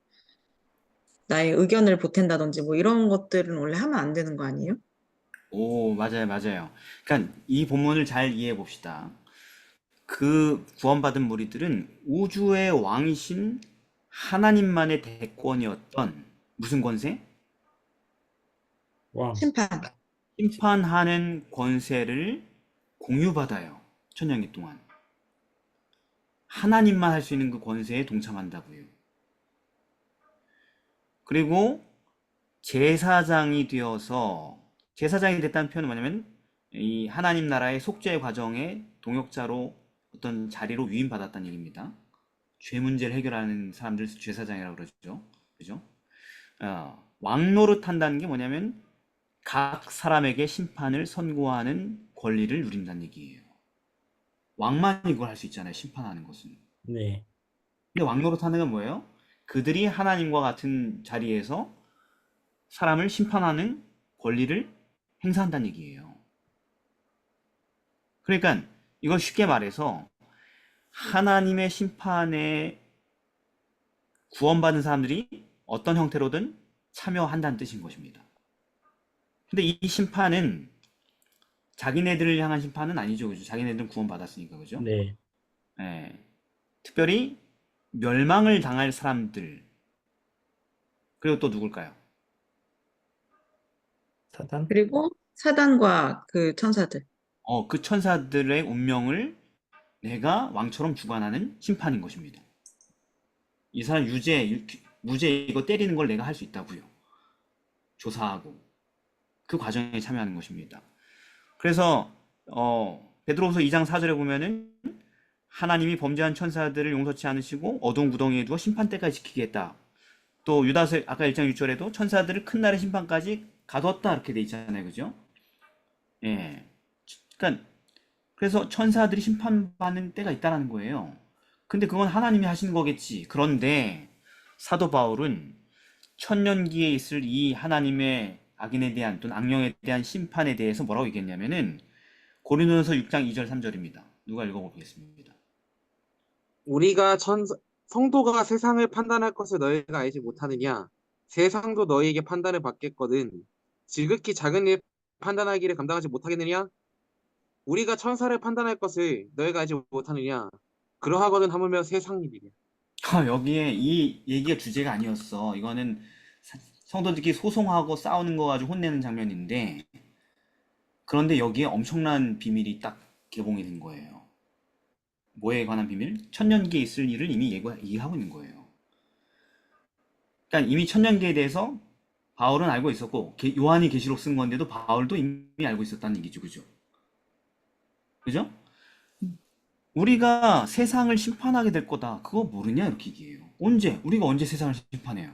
나의 의견을 보탠다든지 뭐 이런 것들은 원래 하면 안 되는 거 아니에요? 오, 맞아요, 맞아요. 그러니까 이 본문을 잘 이해해 봅시다. 그 구원받은 무리들은 우주의 왕이신 하나님만의 대권이었던 무슨 권세? 왕. 심판. 심판하는 권세를 공유받아요. 천년기 동안. 하나님만 할 수 있는 그 권세에 동참한다고요. 그리고 제사장이 되어서 제사장이 됐다는 표현은 뭐냐면 이 하나님 나라의 속죄 과정의 동역자로 어떤 자리로 위임받았다는 얘기입니다. 죄 문제를 해결하는 사람들 제사장이라고 그러죠. 그죠? 왕노릇 한다는 게 뭐냐면 각 사람에게 심판을 선고하는 권리를 누린다는 얘기예요. 왕만 이걸 할 수 있잖아요. 심판하는 것은. 네. 근데 왕노릇 하는 건 뭐예요? 그들이 하나님과 같은 자리에서 사람을 심판하는 권리를 행사한다는 얘기예요. 그러니까 이걸 쉽게 말해서 하나님의 심판에 구원받은 사람들이 어떤 형태로든 참여한다는 뜻인 것입니다. 근데 이 심판은 자기네들을 향한 심판은 아니죠. 그죠? 자기네들은 구원받았으니까. 그죠? 네. 예. 특별히 멸망을 당할 사람들. 그리고 또 누굴까요? 사단? 그리고 사단과 그 천사들. 그 천사들의 운명을 내가 왕처럼 주관하는 심판인 것입니다. 이 사람 무죄 이거 때리는 걸 내가 할 수 있다고요. 조사하고 그 과정에 참여하는 것입니다. 그래서 베드로후서 2장 4절에 보면은 하나님이 범죄한 천사들을 용서치 않으시고 어두운 구덩이에 두어 심판 때까지 지키겠다. 또 유다서 아까 1장 6절에도 천사들을 큰 날의 심판까지 가뒀다 이렇게 돼 있잖아요. 그죠? 예. 그러니까 그래서 천사들이 심판받는 때가 있다라는 거예요. 근데 그건 하나님이 하신 거겠지. 그런데 사도 바울은 천년기에 있을 이 하나님의 악인에 대한 또는 악령에 대한 심판에 대해서 뭐라고 얘기했냐면은 고린도전서 6장 2절 3절입니다. 누가 읽어보겠습니다. 우리가 성도가 세상을 판단할 것을 너희가 알지 못하느냐? 세상도 너희에게 판단을 받겠거든. 지극히 작은 일 판단하기를 감당하지 못하겠느냐? 우리가 천사를 판단할 것을 너희가 알지 못하느냐? 그러하거든 하물며 세상 일이냐? 여기에 이 얘기가 주제가 아니었어. 이거는 성도들끼리 소송하고 싸우는 거 가지고 혼내는 장면인데, 그런데 여기에 엄청난 비밀이 딱 개봉이 된 거예요. 뭐에 관한 비밀? 천년기에 있을 일을 이미 얘기하고 있는 거예요. 그러니까 이미 천년기에 대해서 바울은 알고 있었고, 요한이 계시록 쓴 건데도 바울도 이미 알고 있었다는 얘기죠. 그죠? 그죠? 우리가 세상을 심판하게 될 거다. 그거 모르냐? 이렇게 얘기해요. 언제? 우리가 언제 세상을 심판해요?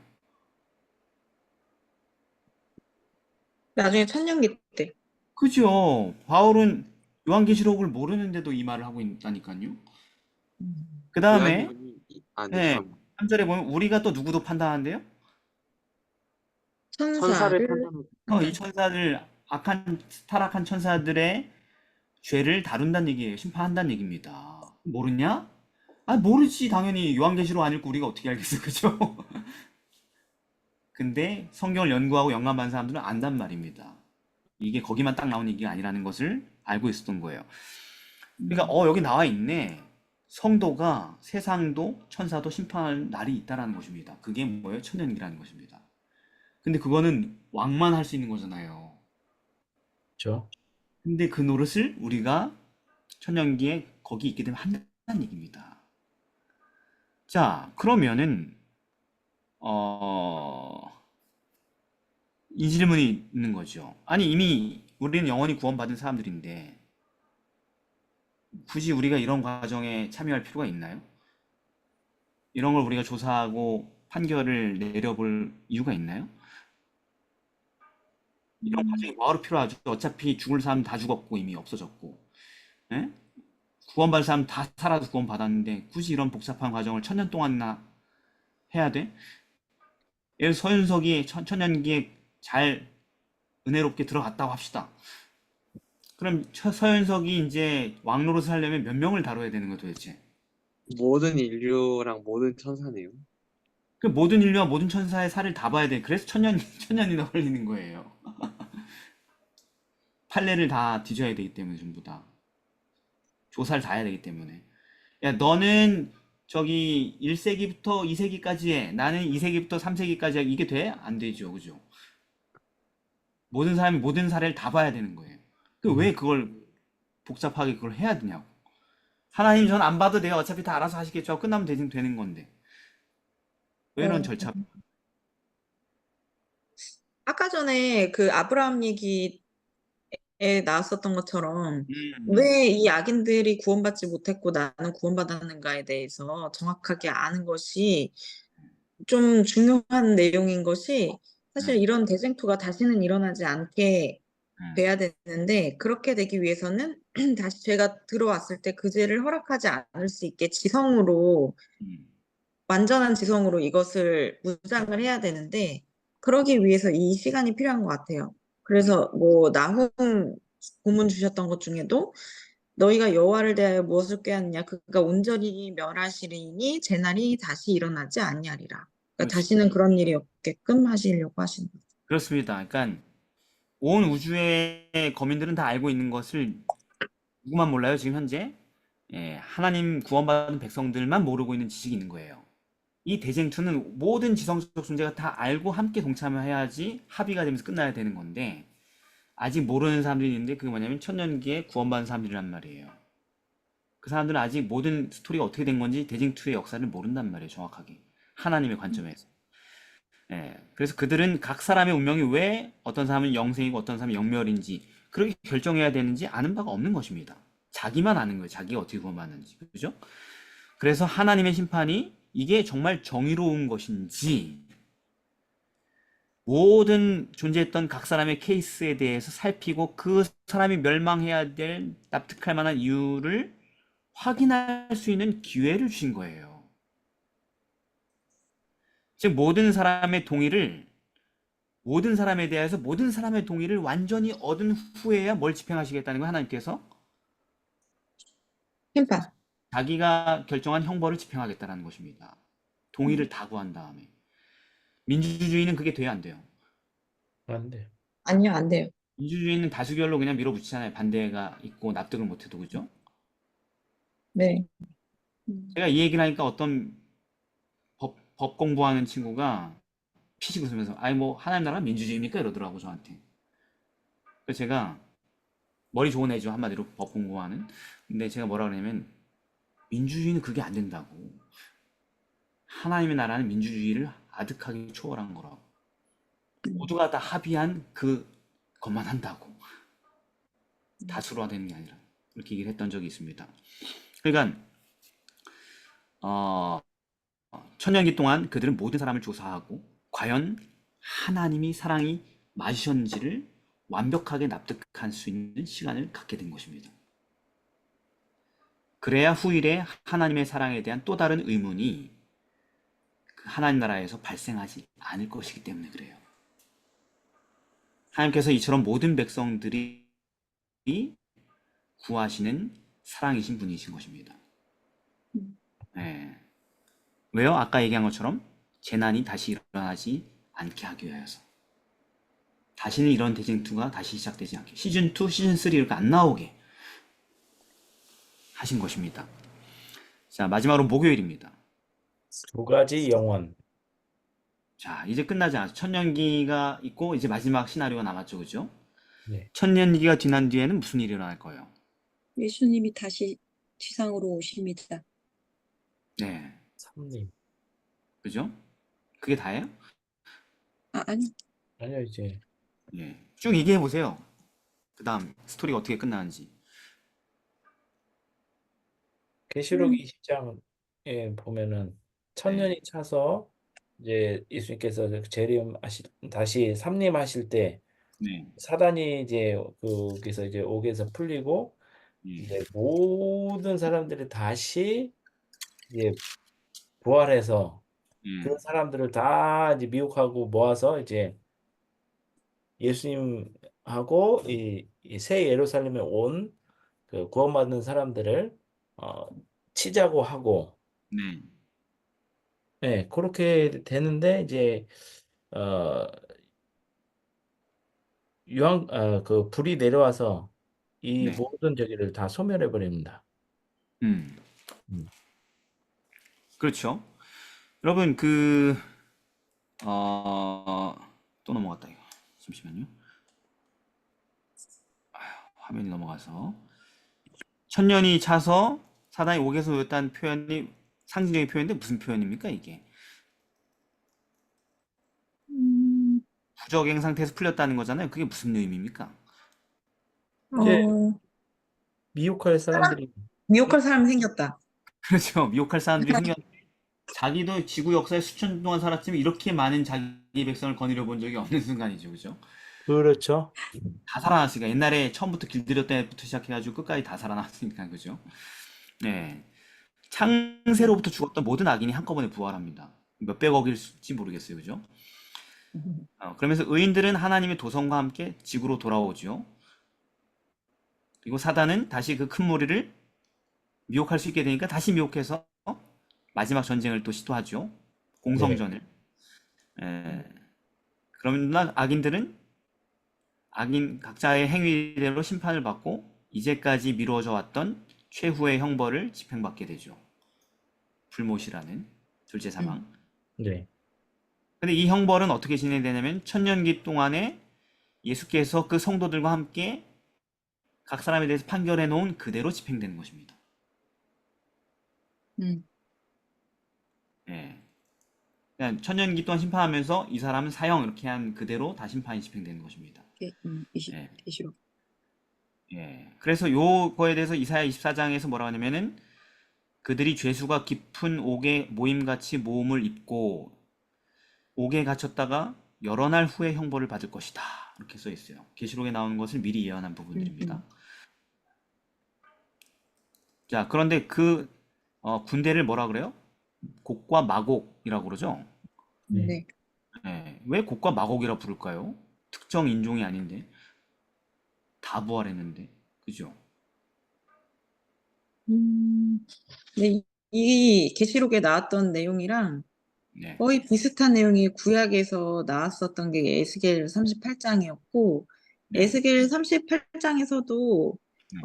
나중에 천년기 때. 그죠? 바울은 요한계시록을 모르는데도 이 말을 하고 있다니까요. 그 다음에 네, 3절에 보면 우리가 또 누구도 판단한대요? 천사를 천사를 이 천사들, 타락한 천사들의 죄를 다룬다는 얘기예요. 심판한다는 얘기입니다. 모르냐? 모르지. 당연히 요한계시록 안 읽고 우리가 어떻게 알겠어. 그죠? 근데 성경을 연구하고 영감 받은 사람들은 안단 말입니다. 이게 거기만 딱 나온 얘기가 아니라는 것을 알고 있었던 거예요. 그러니까 여기 나와 있네. 성도가 세상도 천사도 심판할 날이 있다라는 것입니다. 그게 뭐예요? 천년기라는 것입니다. 근데 그거는 왕만 할 수 있는 거잖아요. 그렇죠? 근데 그 노릇을 우리가 천년기에 거기 있게 되면 한다는 얘기입니다. 자, 그러면은 이 질문이 있는 거죠. 아니, 이미 우리는 영원히 구원받은 사람들인데 굳이 우리가 이런 과정에 참여할 필요가 있나요? 이런 걸 우리가 조사하고 판결을 내려볼 이유가 있나요? 이런 과정이 뭐하러 필요하죠? 어차피 죽을 사람 다 죽었고 이미 없어졌고, 예? 구원받을 사람 다 살아도 구원받았는데 굳이 이런 복잡한 과정을 천년 동안이나 해야 돼? 예를 들어 서윤석이 천년기에 잘 은혜롭게 들어갔다고 합시다. 그럼 서윤석이 이제 왕노릇을 하려면 몇 명을 다뤄야 되는 거야 도대체? 모든 인류랑 모든 천사네요. 그 모든 인류와 모든 천사의 살을 다 봐야 돼. 그래서 천년이나 걸리는 거예요. 판례를 다 뒤져야 되기 때문에 전부 다. 조사를 다 해야 되기 때문에. 야, 너는 저기 1세기부터 2세기까지 해. 나는 2세기부터 3세기까지 해. 이게 돼? 안 되죠. 그죠? 모든 사람이 모든 사례를 다 봐야 되는 거예요. 왜 그걸 복잡하게 그걸 해야 되냐고. 하나님 전 안 봐도 돼요. 어차피 다 알아서 하시겠죠. 하고 끝나면 되는 건데. 왜 이런 절차? 아까 전에 그 아브라함 얘기에 나왔었던 것처럼 음, 왜 이 악인들이 구원받지 못했고 나는 구원받았는가에 대해서 정확하게 아는 것이 좀 중요한 내용인 것이 사실 이런 대쟁투가 다시는 일어나지 않게 돼야 되는데 그렇게 되기 위해서는 다시 죄가 들어왔을 때 그 죄를 허락하지 않을 수 있게 지성으로 완전한 지성으로 이것을 무장을 해야 되는데 그러기 위해서 이 시간이 필요한 것 같아요. 그래서 뭐 나훔 고문 주셨던 것 중에도 너희가 여호와를 대하여 무엇을 꾀하느냐 그가 온전히 멸하시리니 재날이 다시 일어나지 아니하리라. 그러니까 그렇지. 다시는 그런 일이 없게끔 하시려고 하시는 거죠. 그렇습니다. 그러니까 온 우주의 거민들은 다 알고 있는 것을 누구만 몰라요, 지금 현재? 예, 하나님 구원받은 백성들만 모르고 있는 지식이 있는 거예요. 이 대쟁투는 모든 지성적 존재가 다 알고 함께 동참해야지 합의가 되면서 끝나야 되는 건데 아직 모르는 사람들이 있는데 그게 뭐냐면 천년기에 구원받은 사람들이란 말이에요. 그 사람들은 아직 모든 스토리가 어떻게 된 건지 대쟁투의 역사를 모른단 말이에요, 정확하게. 하나님의 관점에서. 예, 그래서 그들은 각 사람의 운명이 왜 어떤 사람은 영생이고 어떤 사람은 영멸인지 그렇게 결정해야 되는지 아는 바가 없는 것입니다. 자기만 아는 거예요. 자기가 어떻게 구원받는지. 그죠? 그래서 하나님의 심판이 이게 정말 정의로운 것인지 모든 존재했던 각 사람의 케이스에 대해서 살피고 그 사람이 멸망해야 될 납득할 만한 이유를 확인할 수 있는 기회를 주신 거예요. 즉 모든 사람의 동의를 모든 사람에 대해서 모든 사람의 동의를 완전히 얻은 후에야 뭘 집행하시겠다는 거예요. 하나님께서 심판. 자기가 결정한 형벌을 집행하겠다는 것입니다. 동의를 다 구한 다음에. 민주주의는 그게 돼야 안 돼요. 안 돼. 아니요, 안 돼요. 민주주의는 다수결로 그냥 밀어붙이잖아요. 반대가 있고 납득을 못해도. 그죠? 네. 제가 이 얘기를 하니까 어떤 법 공부하는 친구가 피식 웃으면서 아니 뭐 하나님 나라 민주주의입니까? 이러더라고 저한테. 그래서 제가 머리 좋은 애죠. 한마디로 법 공부하는. 근데 제가 뭐라 그러냐면 민주주의는 그게 안 된다고. 하나님의 나라는 민주주의를 아득하게 초월한 거라고. 모두가 다 합의한 그것만 한다고. 다수로가 되는 게 아니라. 이렇게 얘기를 했던 적이 있습니다. 그러니까 천년기 동안 그들은 모든 사람을 조사하고 과연 하나님이 사랑이 맞으셨는지를 완벽하게 납득할 수 있는 시간을 갖게 된 것입니다. 그래야 후일에 하나님의 사랑에 대한 또 다른 의문이 하나님 나라에서 발생하지 않을 것이기 때문에 그래요. 하나님께서 이처럼 모든 백성들이 구하시는 사랑이신 분이신 것입니다. 네. 왜요? 아까 얘기한 것처럼 재난이 다시 일어나지 않게 하기 위하여서. 다시는 이런 대쟁투가 다시 시작되지 않게. 시즌2, 시즌3 이렇게 안 나오게 하신 것입니다. 자, 마지막으로 목요일입니다. 두 가지 영혼. 자, 이제 끝나지 않았죠. 천년기가 있고 이제 마지막 시나리오가 남았죠. 그죠? 네. 천년기가 지난 뒤에는 무슨 일이 일어날 거예요? 예수님이 다시 지상으로 오십니다. 네. 삼님. 그죠? 그게 다예요? 아니, 아니요, 이제 예. 쭉 얘기해 보세요. 그 다음 스토리가 어떻게 끝나는지. 계시록 20장에 보면은 천년이 차서 이제 예수님께서 다시 삼림하실 때 네. 사단이 이제 거기서 이제 옥에서 풀리고 예. 이제 모든 사람들이 다시 이제 부활해서 그 예. 사람들을 다 이제 미혹하고 모아서 이제 예수님하고 이 새 예루살렘에 온 그 구원받는 사람들을 어, 치자고 하고 네. 네, 그렇게 되는데 이제 어, 그 불이 내려와서 이 네. 모든 저기를 다 소멸해 버립니다. 음. 음. 그렇죠. 여러분 또 넘어갔다 이거. 잠시만요. 화면이 넘어가서 천년이 차서 사단이 옥에서 오였다는 표현이 상징적인 표현인데 무슨 표현입니까 이게? 부적행 상태에서 풀렸다는 거잖아요. 그게 무슨 의미입니까? 이제 어, 미혹할 사람들이 미혹할 사람이 생겼다. 그렇죠. 미혹할 사람들이 생겼는데 자기도 지구 역사에 수천 년 동안 살았지만 이렇게 많은 자기 백성을 거느려 본 적이 없는 순간이죠. 그죠? 그렇죠. 다 살아났으니까 옛날에 처음부터 길들였던 애부터 시작해가지고 끝까지 다 살아났으니까 그죠? 네. 창세로부터 죽었던 모든 악인이 한꺼번에 부활합니다. 몇백억일지 모르겠어요. 그죠? 그러면서 의인들은 하나님의 도성과 함께 지구로 돌아오죠. 그리고 사단은 다시 그 큰 무리를 미혹할 수 있게 되니까 다시 미혹해서 마지막 전쟁을 또 시도하죠. 공성전을. 그러나 악인들은 악인 각자의 행위대로 심판을 받고 이제까지 미루어져 왔던 최후의 형벌을 집행받게 되죠. 불못이라는 둘째 사망. 네. 근데 이 형벌은 어떻게 진행되냐면 천년기 동안에 예수께서 그 성도들과 함께 각 사람에 대해서 판결해 놓은 그대로 집행되는 것입니다. 예. 그냥 천년기 동안 심판하면서 이 사람은 사형 이렇게 한 그대로 다 심판이 집행되는 것입니다. 예. 계시록. 예. 그래서 요거에 대해서 이사야 24장에서 뭐라고 하냐면은 그들이 죄수가 깊은 옥에 모임같이 모험을 입고 옥에 갇혔다가 여러 날 후에 형벌을 받을 것이다. 이렇게 써 있어요. 계시록에 나오는 것을 미리 예언한 부분들입니다. 자, 그런데 그 군대를 뭐라 그래요? 곡과 마곡이라고 그러죠? 네. 예. 왜 곡과 마곡이라 부를까요? 특정 인종이 아닌데 다 부활했는데, 그죠? 네, 이 계시록에 나왔던 내용이랑 네. 거의 비슷한 내용이 구약에서 나왔었던 게 에스겔 38장이었고, 네. 에스겔 38장에서도 네.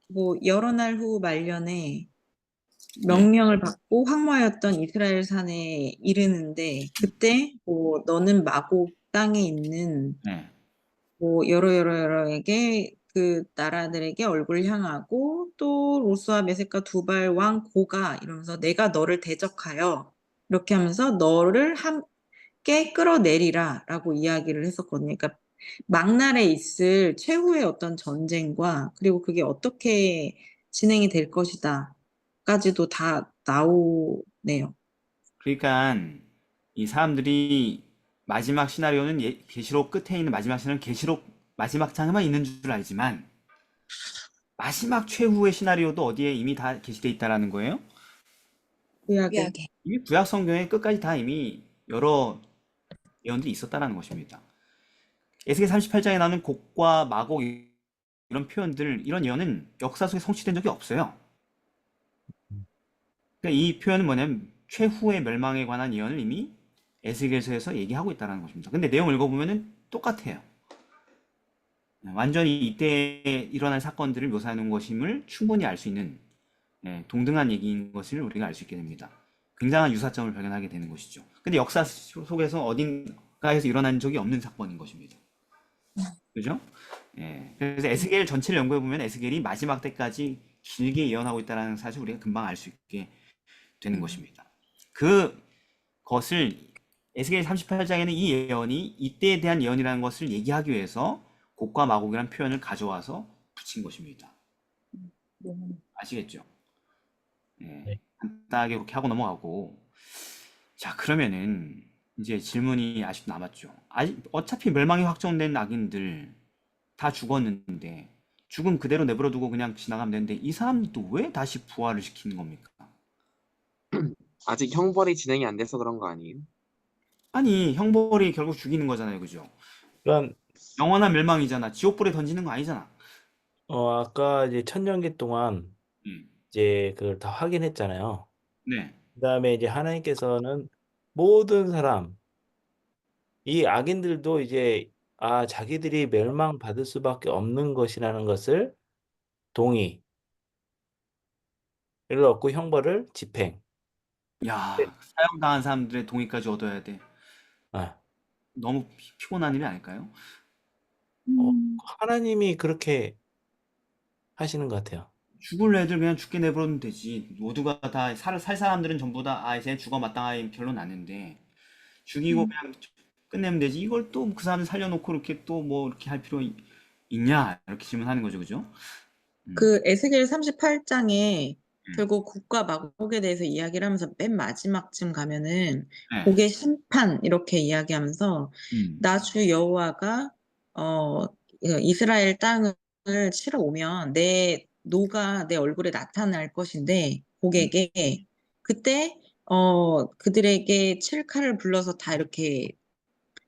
뭐 여러 날 후 말년에 네. 명령을 받고 황무하였던 이스라엘 산에 이르는데, 그때 뭐 너는 마곡 땅에 있는 네. 뭐 여러에게 그 나라들에게 얼굴 향하고 또 로스와 메섹과 두발 왕 고가 이러면서 내가 너를 대적하여 이렇게 하면서 너를 함께 끌어내리라 라고 이야기를 했었거든요. 그러니까 막날에 있을 최후의 어떤 전쟁과 그리고 그게 어떻게 진행이 될 것이다 까지도 다 나오네요. 그러니까 이 사람들이 마지막 시나리오는 계시록 끝에 있는 마지막 시나리오는 계시록 마지막 장에만 있는 줄 알지만 마지막 최후의 시나리오도 어디에 이미 다 게시돼 있다라는 거예요. 구약에. 이미 구약 성경에 끝까지 다 이미 여러 예언들이 있었다라는 것입니다. 에스겔 38장에 나오는 곡과 마곡 이런 표현들, 이런 예언은 역사 속에 성취된 적이 없어요. 그러니까 이 표현은 뭐냐면 최후의 멸망에 관한 예언을 이미 에스겔서에서 얘기하고 있다는 것입니다. 근데 내용 읽어보면 똑같아요. 완전히 이때 일어날 사건들을 묘사해 놓은 것임을 충분히 알 수 있는 동등한 얘기인 것을 우리가 알 수 있게 됩니다. 굉장한 유사점을 발견하게 되는 것이죠. 근데 역사 속에서 어딘가에서 일어난 적이 없는 사건인 것입니다. 그죠? 예. 그래서 에스겔 전체를 연구해 보면 에스겔이 마지막 때까지 길게 예언하고 있다는 사실 우리가 금방 알 수 있게 되는 것입니다. 그것을 에스겔 38장에는 이 예언이 이때에 대한 예언이라는 것을 얘기하기 위해서 곡과 마곡이라는 표현을 가져와서 붙인 것입니다. 아시겠죠? 네. 간단하게 그렇게 하고 넘어가고, 자, 그러면은 이제 질문이 아직도 남았죠. 어차피 멸망이 확정된 악인들 다 죽었는데 죽음 그대로 내버려 두고 그냥 지나가면 되는데 이 사람도 왜 다시 부활을 시키는 겁니까? 아직 형벌이 진행이 안 돼서 그런 거 아니에요? 아니, 형벌이 결국 죽이는 거잖아요, 그죠? 그러니까 영원한 멸망이잖아. 지옥불에 던지는 거 아니잖아. 아까 이제 천년기 동안 음. 이제 그걸 다 확인했잖아요. 네. 그다음에 이제 하나님께서는 모든 사람, 이 악인들도 이제 자기들이 멸망받을 수밖에 없는 것이라는 것을 동의를 얻고 형벌을 집행. 야, 사형당한 사람들의 동의까지 얻어야 돼. 아, 너무 피곤한 일이 아닐까요? 어, 하나님이 그렇게 하시는 것 같아요. 죽을 애들 그냥 죽게 내버려두면 되지. 모두가 다 살 사람들은 전부 다 이제 죽어 마땅하게 결론 나는데 죽이고 그냥 끝내면 되지. 이걸 또 그 사람 살려놓고 이렇게 또 뭐 이렇게 할 필요 있냐? 이렇게 질문하는 거죠, 그죠? 그 에스겔 38장에 음. 결국 곡과 마곡에 대해서 이야기를 하면서 맨 마지막쯤 가면은 네. 곡의 심판 이렇게 이야기하면서 음. 나 주 여호와가 이스라엘 땅을 치러 오면 내 노가 내 얼굴에 나타날 것인데 곡에게 그때 그들에게 칠 칼을 불러서 다 이렇게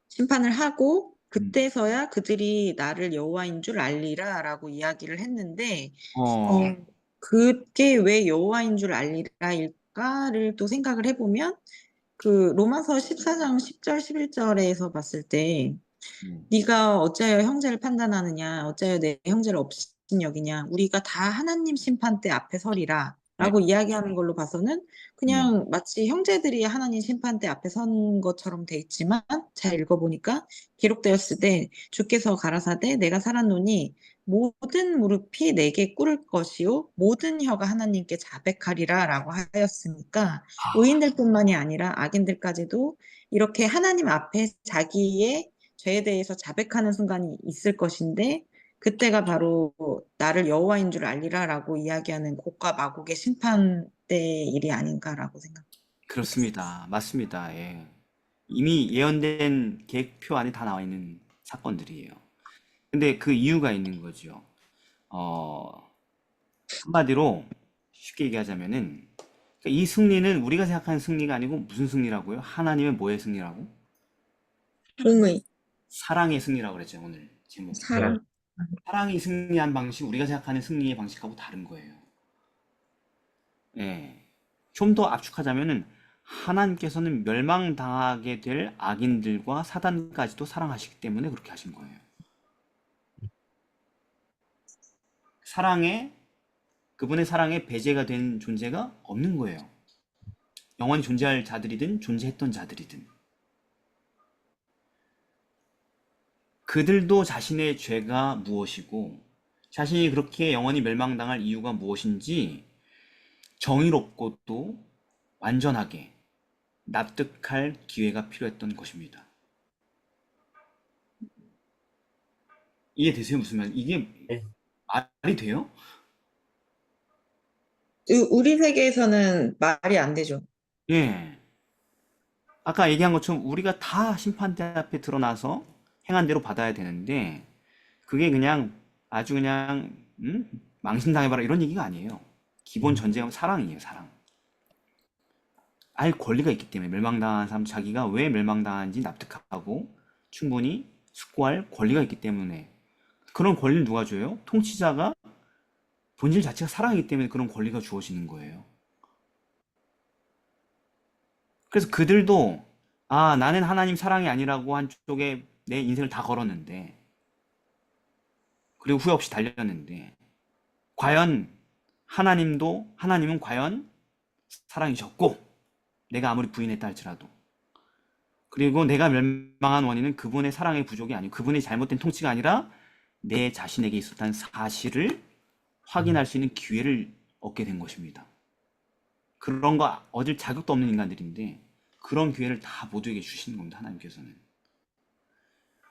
심판을 하고 그때서야 그들이 나를 여호와인 줄 알리라라고 이야기를 했는데 어. 그게 왜 여호와인 줄 알리라일까를 또 생각을 해보면 그 로마서 14장 10절 11절에서 봤을 때 네가 어찌하여 형제를 판단하느냐 어찌하여 내 형제를 업신 여기냐 우리가 다 하나님 심판대 앞에 서리라 라고 이야기하는 걸로 봐서는 그냥 마치 형제들이 하나님 심판대 앞에 선 것처럼 돼 있지만 잘 읽어보니까 기록되었을 때 주께서 가라사대 내가 살았노니 모든 무릎이 내게 꿇을 것이요 모든 혀가 하나님께 자백하리라 라고 하였으니까 의인들뿐만이 아니라 악인들까지도 이렇게 하나님 앞에 자기의 죄에 대해서 자백하는 순간이 있을 것인데 그때가 바로 나를 여호와인 줄 알리라라고 이야기하는 곡과 마곡의 심판 때의 일이 아닌가라고 생각해요. 그렇습니다. 맞습니다. 예. 이미 예언된 계획표 안에 다 나와 있는 사건들이에요. 근데 그 이유가 있는 거죠. 한마디로 쉽게 얘기하자면은 그러니까 이 승리는 우리가 생각하는 승리가 아니고 무슨 승리라고요? 하나님의 뭐의 승리라고? 공의, 사랑의 승리라고 그랬죠, 오늘 제목이. 사랑. 사랑이 승리한 방식, 우리가 생각하는 승리의 방식하고 다른 거예요. 예. 좀 더 압축하자면은 하나님께서는 멸망당하게 될 악인들과 사단까지도 사랑하시기 때문에 그렇게 하신 거예요. 그분의 사랑에 배제가 된 존재가 없는 거예요. 영원히 존재할 자들이든 존재했던 자들이든. 그들도 자신의 죄가 무엇이고 자신이 그렇게 영원히 멸망당할 이유가 무엇인지 정의롭고 또 완전하게 납득할 기회가 필요했던 것입니다. 이해되세요? 무슨 말? 이게 네. 말이 돼요? 우리 세계에서는 말이 안 되죠. 예. 아까 얘기한 것처럼 우리가 다 심판대 앞에 드러나서 행한 대로 받아야 되는데 그게 그냥 아주 그냥 망신당해봐라 이런 얘기가 아니에요. 기본 전제가 사랑이에요, 사랑. 알 권리가 있기 때문에 멸망당한 사람 자기가 왜 멸망당한지 납득하고 충분히 숙고할 권리가 있기 때문에 그런 권리를 누가 줘요? 통치자가 본질 자체가 사랑이기 때문에 그런 권리가 주어지는 거예요. 그래서 그들도 아, 나는 하나님 사랑이 아니라고 한쪽에 내 인생을 다 걸었는데 그리고 후회 없이 달렸는데 과연 하나님은 과연 사랑이셨고 내가 아무리 부인했다 할지라도 그리고 내가 멸망한 원인은 그분의 사랑의 부족이 아니고 그분의 잘못된 통치가 아니라 내 자신에게 있었다는 사실을 확인할 수 있는 기회를 얻게 된 것입니다. 그런 거 얻을 자격도 없는 인간들인데 그런 기회를 다 모두에게 주시는 겁니다. 하나님께서는.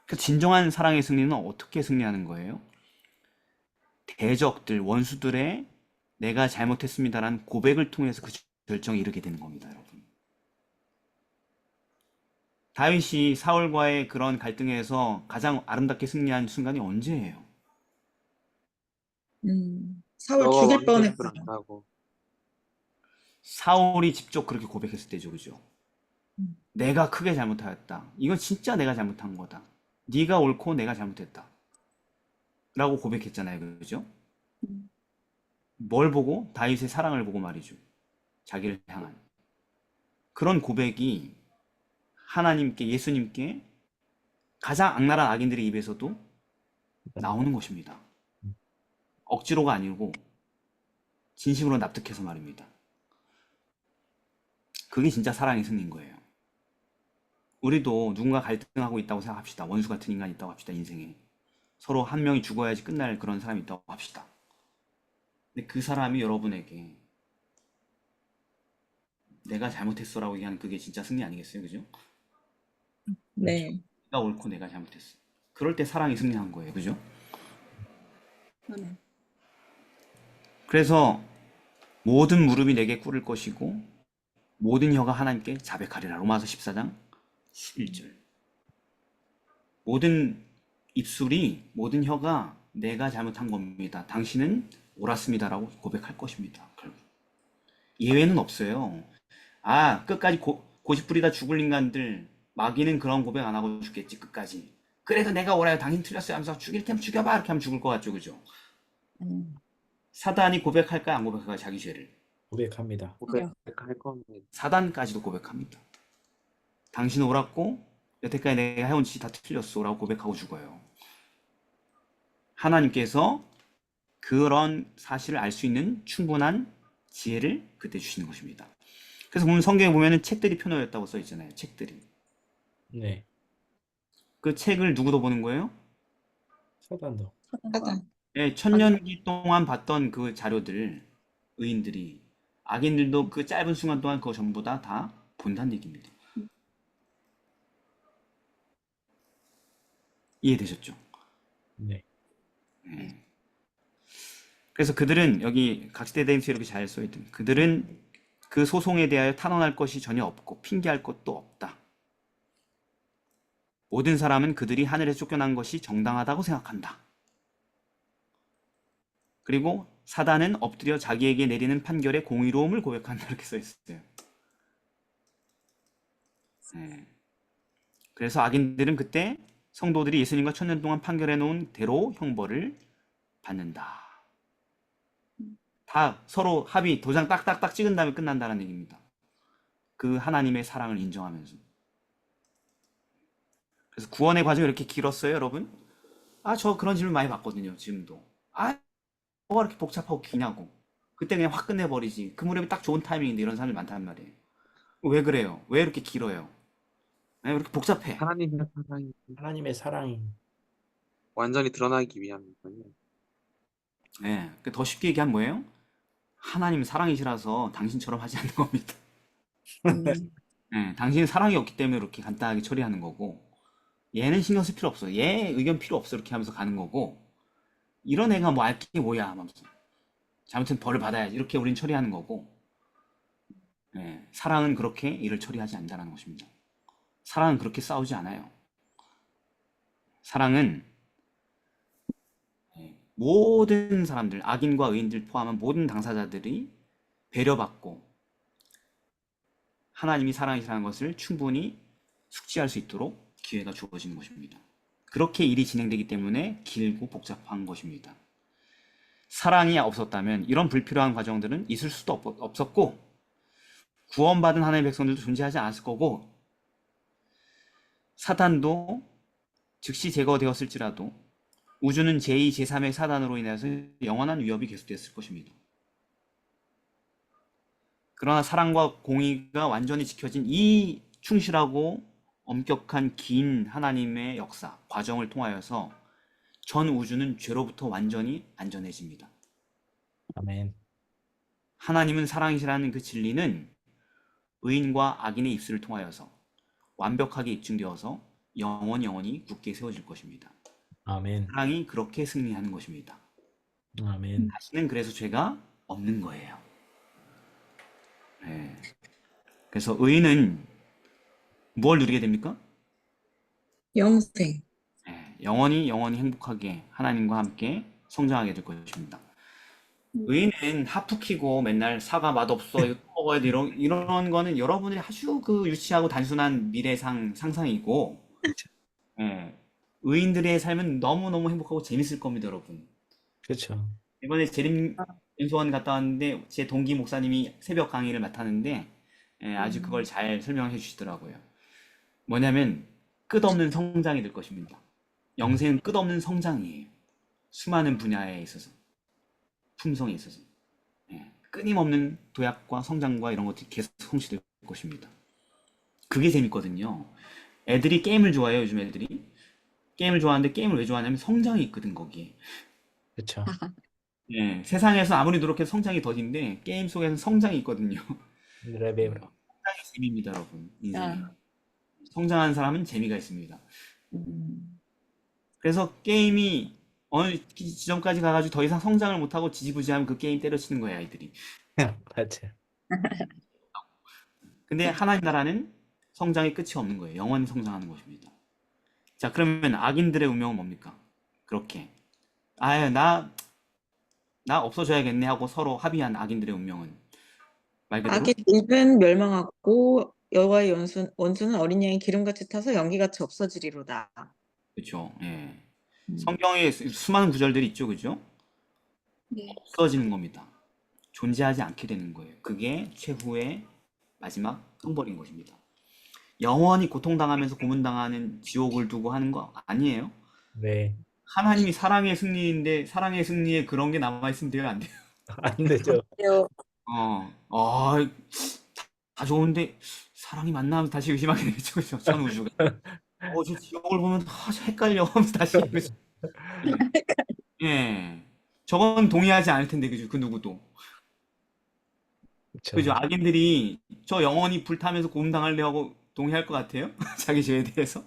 그 진정한 사랑의 승리는 어떻게 승리하는 거예요? 대적들, 원수들의 내가 잘못했습니다라는 고백을 통해서 그 결정에 이르게 되는 겁니다, 여러분. 다윗이 사울과의 그런 갈등에서 가장 아름답게 승리한 순간이 언제예요? 사울 너가 죽일 왕이 될 줄 뻔했어요. 안다고. 사울이 직접 그렇게 고백했을 때죠, 그죠? 음. 내가 크게 잘못하였다. 이건 진짜 내가 잘못한 거다. 네가 옳고 내가 잘못했다. 라고 고백했잖아요, 그죠? 음. 뭘 보고? 다윗의 사랑을 보고 말이죠. 자기를 향한. 그런 고백이 하나님께, 예수님께 가장 악랄한 악인들의 입에서도 나오는 것입니다. 억지로가 아니고 진심으로 납득해서 말입니다. 그게 진짜 사랑의 승리인 거예요. 우리도 누군가 갈등하고 있다고 생각합시다. 원수 같은 인간이 있다고 합시다. 인생에. 서로 한 명이 죽어야지 끝날 그런 사람이 있다고 합시다. 근데 그 사람이 여러분에게 내가 잘못했어라고 얘기하는 그게 진짜 승리 아니겠어요? 그죠? 네. 내가 옳고 내가 잘못했어. 그럴 때 사랑이 승리한 거예요. 그죠? 아멘. 그래서 모든 무릎이 내게 꿇을 것이고 모든 혀가 하나님께 자백하리라. 로마서 14장 11절. 모든 입술이 모든 혀가 내가 잘못한 겁니다. 당신은 옳았습니다라고 고백할 것입니다. 결국. 예외는 없어요. 아, 끝까지 고집 부리다 죽을 인간들 마귀는 그런 고백 안 하고 죽겠지 끝까지. 그래도 내가 옳아요. 당신 틀렸어요 하면서 죽일 테면 죽여봐 이렇게 하면 죽을 것 같죠. 그죠? 사단이 고백할까요? 안 고백할까요? 자기 죄를. 고백합니다. 고백할 겁니다. 사단까지도 고백합니다. 당신은 옳았고 여태까지 내가 해온 짓이 다 틀렸어 라고 고백하고 죽어요. 하나님께서 그런 사실을 알 수 있는 충분한 지혜를 그때 주시는 것입니다. 그래서 보면 성경에 보면은 책들이 펴놓였다고 써 있잖아요. 책들이. 네. 그 책을 누구도 보는 거예요? 사단도. 사단. 예, 천년기 동안 봤던 그 자료들, 의인들이, 악인들도 그 짧은 순간 동안 그거 전부 다 본다는 얘기입니다. 이해되셨죠? 네. 예. 그래서 그들은 여기 각시대대임수에 이렇게 잘 써있던 그들은 그 소송에 대하여 탄원할 것이 전혀 없고 핑계할 것도 없다. 모든 사람은 그들이 하늘에 쫓겨난 것이 정당하다고 생각한다. 그리고 사단은 엎드려 자기에게 내리는 판결의 공의로움을 고백한다. 이렇게 써있어요. 예. 그래서 악인들은 그때 성도들이 예수님과 천년 동안 판결해 놓은 대로 형벌을 받는다. 다 서로 합의, 도장 딱딱딱 찍은 다음에 끝난다는 얘기입니다. 그 하나님의 사랑을 인정하면서. 그래서 구원의 과정이 이렇게 길었어요, 여러분? 저 그런 질문 많이 받거든요, 지금도. 뭐가 이렇게 복잡하고 기냐고. 그때 그냥 확 끝내버리지. 그 무렵이 딱 좋은 타이밍인데 이런 사람들 많단 말이에요. 왜 그래요? 왜 이렇게 길어요? 왜 이렇게 복잡해? 하나님의 사랑이 하나님의 사랑이. 완전히 드러나기 위함이거든요. 네, 더 쉽게 얘기하면 뭐예요? 하나님 사랑이시라서 당신처럼 하지 않는 겁니다. 음. 네, 당신은 사랑이 없기 때문에 이렇게 간단하게 처리하는 거고, 얘는 신경 쓸 필요 없어. 얘 의견 필요 없어. 이렇게 하면서 가는 거고, 이런 애가 뭐 알 게 뭐야 하면서 잘못하면 벌을 받아야지. 이렇게 우린 처리하는 거고, 네, 사랑은 그렇게 일을 처리하지 않는다는 것입니다. 사랑은 그렇게 싸우지 않아요. 사랑은 모든 사람들, 악인과 의인들 포함한 모든 당사자들이 배려받고 하나님이 사랑이시라는 것을 충분히 숙지할 수 있도록 기회가 주어지는 것입니다. 그렇게 일이 진행되기 때문에 길고 복잡한 것입니다. 사랑이 없었다면 이런 불필요한 과정들은 있을 수도 없었고 구원받은 하나님의 백성들도 존재하지 않았을 거고 사단도 즉시 제거되었을지라도 우주는 제2, 제3의 사단으로 인해서 영원한 위협이 계속됐을 것입니다. 그러나 사랑과 공의가 완전히 지켜진 이 충실하고 엄격한 긴 하나님의 역사, 과정을 통하여서 전 우주는 죄로부터 완전히 안전해집니다. 아멘. 하나님은 사랑이시라는 그 진리는 의인과 악인의 입술을 통하여서 완벽하게 입증되어서 영원히 굳게 세워질 것입니다. 아멘. 사랑이 그렇게 승리하는 것입니다. 아멘. 다시는 그래서 죄가 없는 거예요. 네. 그래서 의인은 무엇을 누리게 됩니까? 영생. 네. 영원히 행복하게 하나님과 함께 성장하게 될 것입니다. 의인은 하프 키고 맨날 사과 맛없어 이거 또 먹어야 돼 이런 거는 여러분들이 아주 그 유치하고 단순한 상상이고 예, 의인들의 삶은 너무너무 행복하고 재밌을 겁니다, 여러분. 그렇죠. 이번에 재림연수원 갔다 왔는데 제 동기 목사님이 새벽 강의를 맡았는데 아주 그걸 잘 설명해 주시더라고요. 뭐냐면 끝없는 성장이 될 것입니다. 영생은 끝없는 성장이에요. 수많은 분야에 있어서 품성에 있어서 끊임없는 도약과 성장과 이런 것들이 계속 성취될 것입니다. 그게 재밌거든요. 애들이 게임을 좋아해요, 요즘 애들이. 게임을 좋아하는데 게임을 왜 좋아하냐면 성장이 있거든, 거기에. 그렇죠. 예, 세상에서 아무리 노력해도 성장이 더딘데 게임 속에는 성장이 있거든요. 레벨. 성장이 재미입니다, 여러분. 인생에. 아. 성장하는 사람은 재미가 있습니다. 음. 그래서 게임이 어느 지점까지 가가지고 더 이상 성장을 못하고 지지부지하면 그 게임 때려치는 거예요, 아이들이. 맞아요. 근데 하나님 나라는 성장의 끝이 없는 거예요. 영원히 성장하는 것입니다. 자, 그러면 악인들의 운명은 뭡니까? 그렇게 나 없어져야겠네 하고 서로 합의한 악인들의 운명은 말 그대로 악의 집은 멸망하고 여호와의 원수는 어린 양의 기름같이 타서 연기같이 없어지리로다. 그렇죠. 예. 음. 성경에 수많은 구절들이 있죠, 그죠? 네. 없어지는 겁니다. 존재하지 않게 되는 거예요. 그게 최후의 마지막 형벌인 것입니다. 영원히 고통당하면서 고문당하는 지옥을 두고 하는 거 아니에요. 네. 하나님이 사랑의 승리인데 사랑의 승리에 그런 게 남아있으면 돼요, 안 돼요? 안 되죠. 다 좋은데 사랑이 만나면 다시 의심하게 되죠, 그죠? 전 우주가. 저 지옥을 보면 헷갈려 하면서 다시 예. 저건 동의하지 않을 텐데, 그죠? 그 누구도. 그렇죠. 그죠? 악인들이 저 영원히 불타면서 고문당할래 하고 동의할 것 같아요? 자기 죄에 대해서?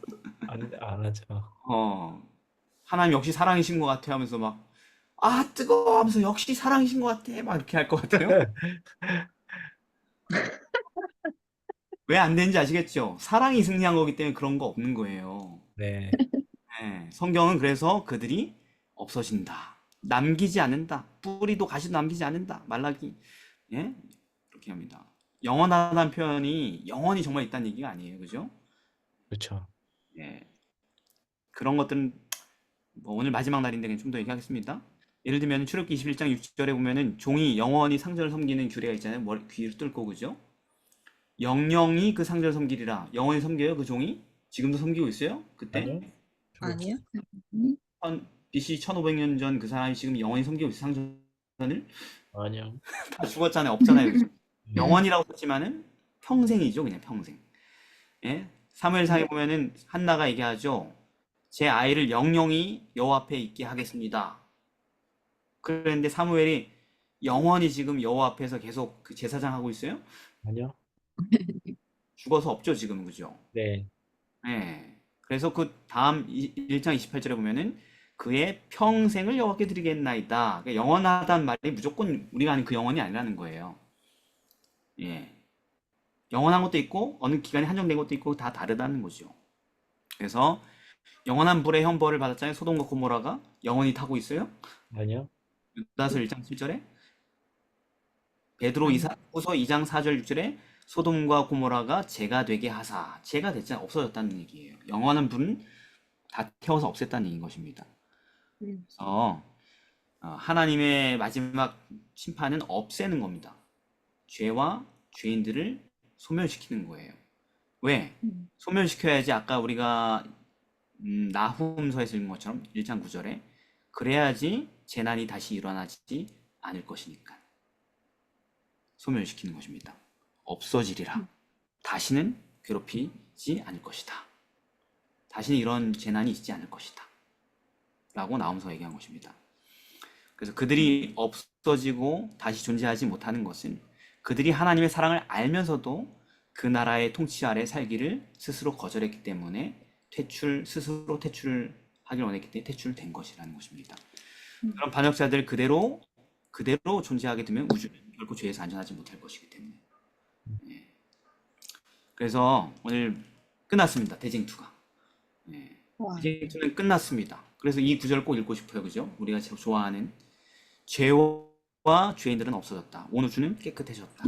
안 하죠. 하나님 역시 사랑이신 것 같아 하면서 막 아, 뜨거워 하면서 역시 사랑이신 것 같아. 막 이렇게 할 것 같아요. 왜 안 되는지 아시겠죠? 사랑이 승리한 거기 때문에 그런 거 없는 거예요. 네. 예, 성경은 그래서 그들이 없어진다. 남기지 않는다. 뿌리도 가시도 남기지 않는다. 말라기. 예? 그렇게 합니다. 영원하다는 표현이 영원히 정말 있다는 얘기가 아니에요. 그죠? 그렇죠. 예. 그런 것들은 뭐 오늘 마지막 날인데 좀 더 얘기하겠습니다. 예를 들면 출애굽기 21장 6절에 보면은 종이 영원히 상전을 섬기는 규례가 있잖아요. 귀를 뚫고 그죠? 영영이 그 상전을 섬기리라. 영원히 섬겨요, 그 종이? 지금도 섬기고 있어요? 그때? 아니요. 아니요? BC 1500년 전 그 사람이 지금 영원히 섬기고 있어 상전을? 아니요. 다 죽었잖아요. 없잖아요. 그죠? 네. 영원이라고 썼지만은 평생이죠. 그냥 평생. 예? 사무엘상에 보면은 한나가 얘기하죠. 제 아이를 영영히 여호와 앞에 있게 하겠습니다. 그랬는데 사무엘이 영원히 지금 여호와 앞에서 계속 그 제사장 하고 있어요? 아니요. 죽어서 없죠, 지금. 그죠? 네. 예. 그래서 그 다음 1장 28절에 보면은 그의 평생을 여호와께 드리겠나이다. 그러니까 영원하다는 말이 무조건 우리가 아는 그 영원이 아니라는 거예요. 예. 영원한 것도 있고 어느 기간이 한정된 것도 있고 다 다르다는 거죠. 그래서 영원한 불의 형벌을 받았잖아요. 소돔과 고모라가 영원히 타고 있어요. 아니요. 유다서 1장 7절에 베드로 아니요. 후서 2장 4절 6절에 소돔과 고모라가 죄가 되게 하사 죄가 됐잖아요. 없어졌다는 얘기예요. 영원한 불은 다 태워서 없앴다는 얘기인 것입니다. 그래서 하나님의 마지막 심판은 없애는 겁니다. 죄와 죄인들을 소멸시키는 거예요. 왜? 소멸시켜야지 아까 우리가 나훔서에서 읽은 것처럼 1장 9절에 그래야지 재난이 다시 일어나지 않을 것이니까 소멸시키는 것입니다. 없어지리라. 다시는 괴롭히지 않을 것이다. 다시는 이런 재난이 있지 않을 것이다. 라고 나훔서 얘기한 것입니다. 그래서 그들이 없어지고 다시 존재하지 못하는 것은 그들이 하나님의 사랑을 알면서도 그 나라의 통치 아래 살기를 스스로 거절했기 때문에 스스로 퇴출을 하길 원했기 때문에 퇴출된 것이라는 것입니다. 그런 반역자들 그대로 존재하게 되면 우주는 결코 죄에서 안전하지 못할 것이기 때문에. 예. 그래서 오늘 끝났습니다. 대쟁투가. 예. 와. 대쟁투는 끝났습니다. 그래서 이 구절 꼭 읽고 싶어요. 그죠? 우리가 좋아하는 죄와 죄인들은 없어졌다. 온 우주는 깨끗해졌다.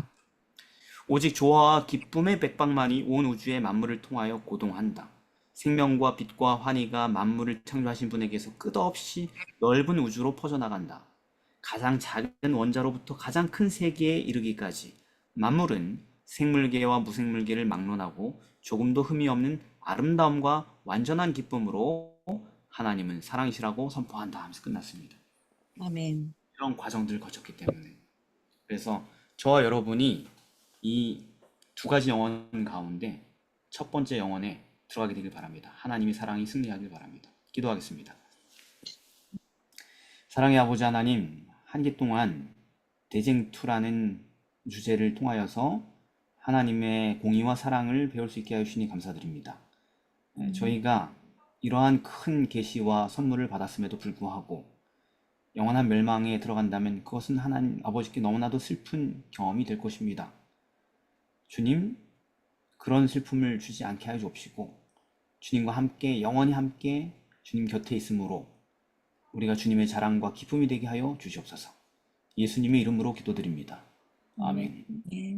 오직 조화와 기쁨의 백방만이 온 우주의 만물을 통하여 고동한다. 생명과 빛과 환희가 만물을 창조하신 분에게서 끝없이 넓은 우주로 퍼져나간다. 가장 작은 원자로부터 가장 큰 세계에 이르기까지 만물은 생물계와 무생물계를 막론하고 조금도 흠이 없는 아름다움과 완전한 기쁨으로 하나님은 사랑이시라고 선포한다 하면서 끝났습니다. 아멘. 이런 과정들을 거쳤기 때문에. 그래서 저와 여러분이 이 두 가지 영혼 가운데 첫 번째 영혼에 들어가게 되길 바랍니다. 하나님의 사랑이 승리하길 바랍니다. 기도하겠습니다. 사랑의 아버지 하나님, 한 기 동안 대쟁투라는 주제를 통하여서 하나님의 공의와 사랑을 배울 수 있게 하시니 감사드립니다. 저희가 이러한 큰 계시와 선물을 받았음에도 불구하고 영원한 멸망에 들어간다면 그것은 하나님 아버지께 너무나도 슬픈 경험이 될 것입니다. 주님, 그런 슬픔을 주지 않게 하여 주옵시고 주님과 함께 영원히 함께 주님 곁에 있으므로 우리가 주님의 자랑과 기쁨이 되게 하여 주시옵소서. 예수님의 이름으로 기도드립니다. 아멘. 예.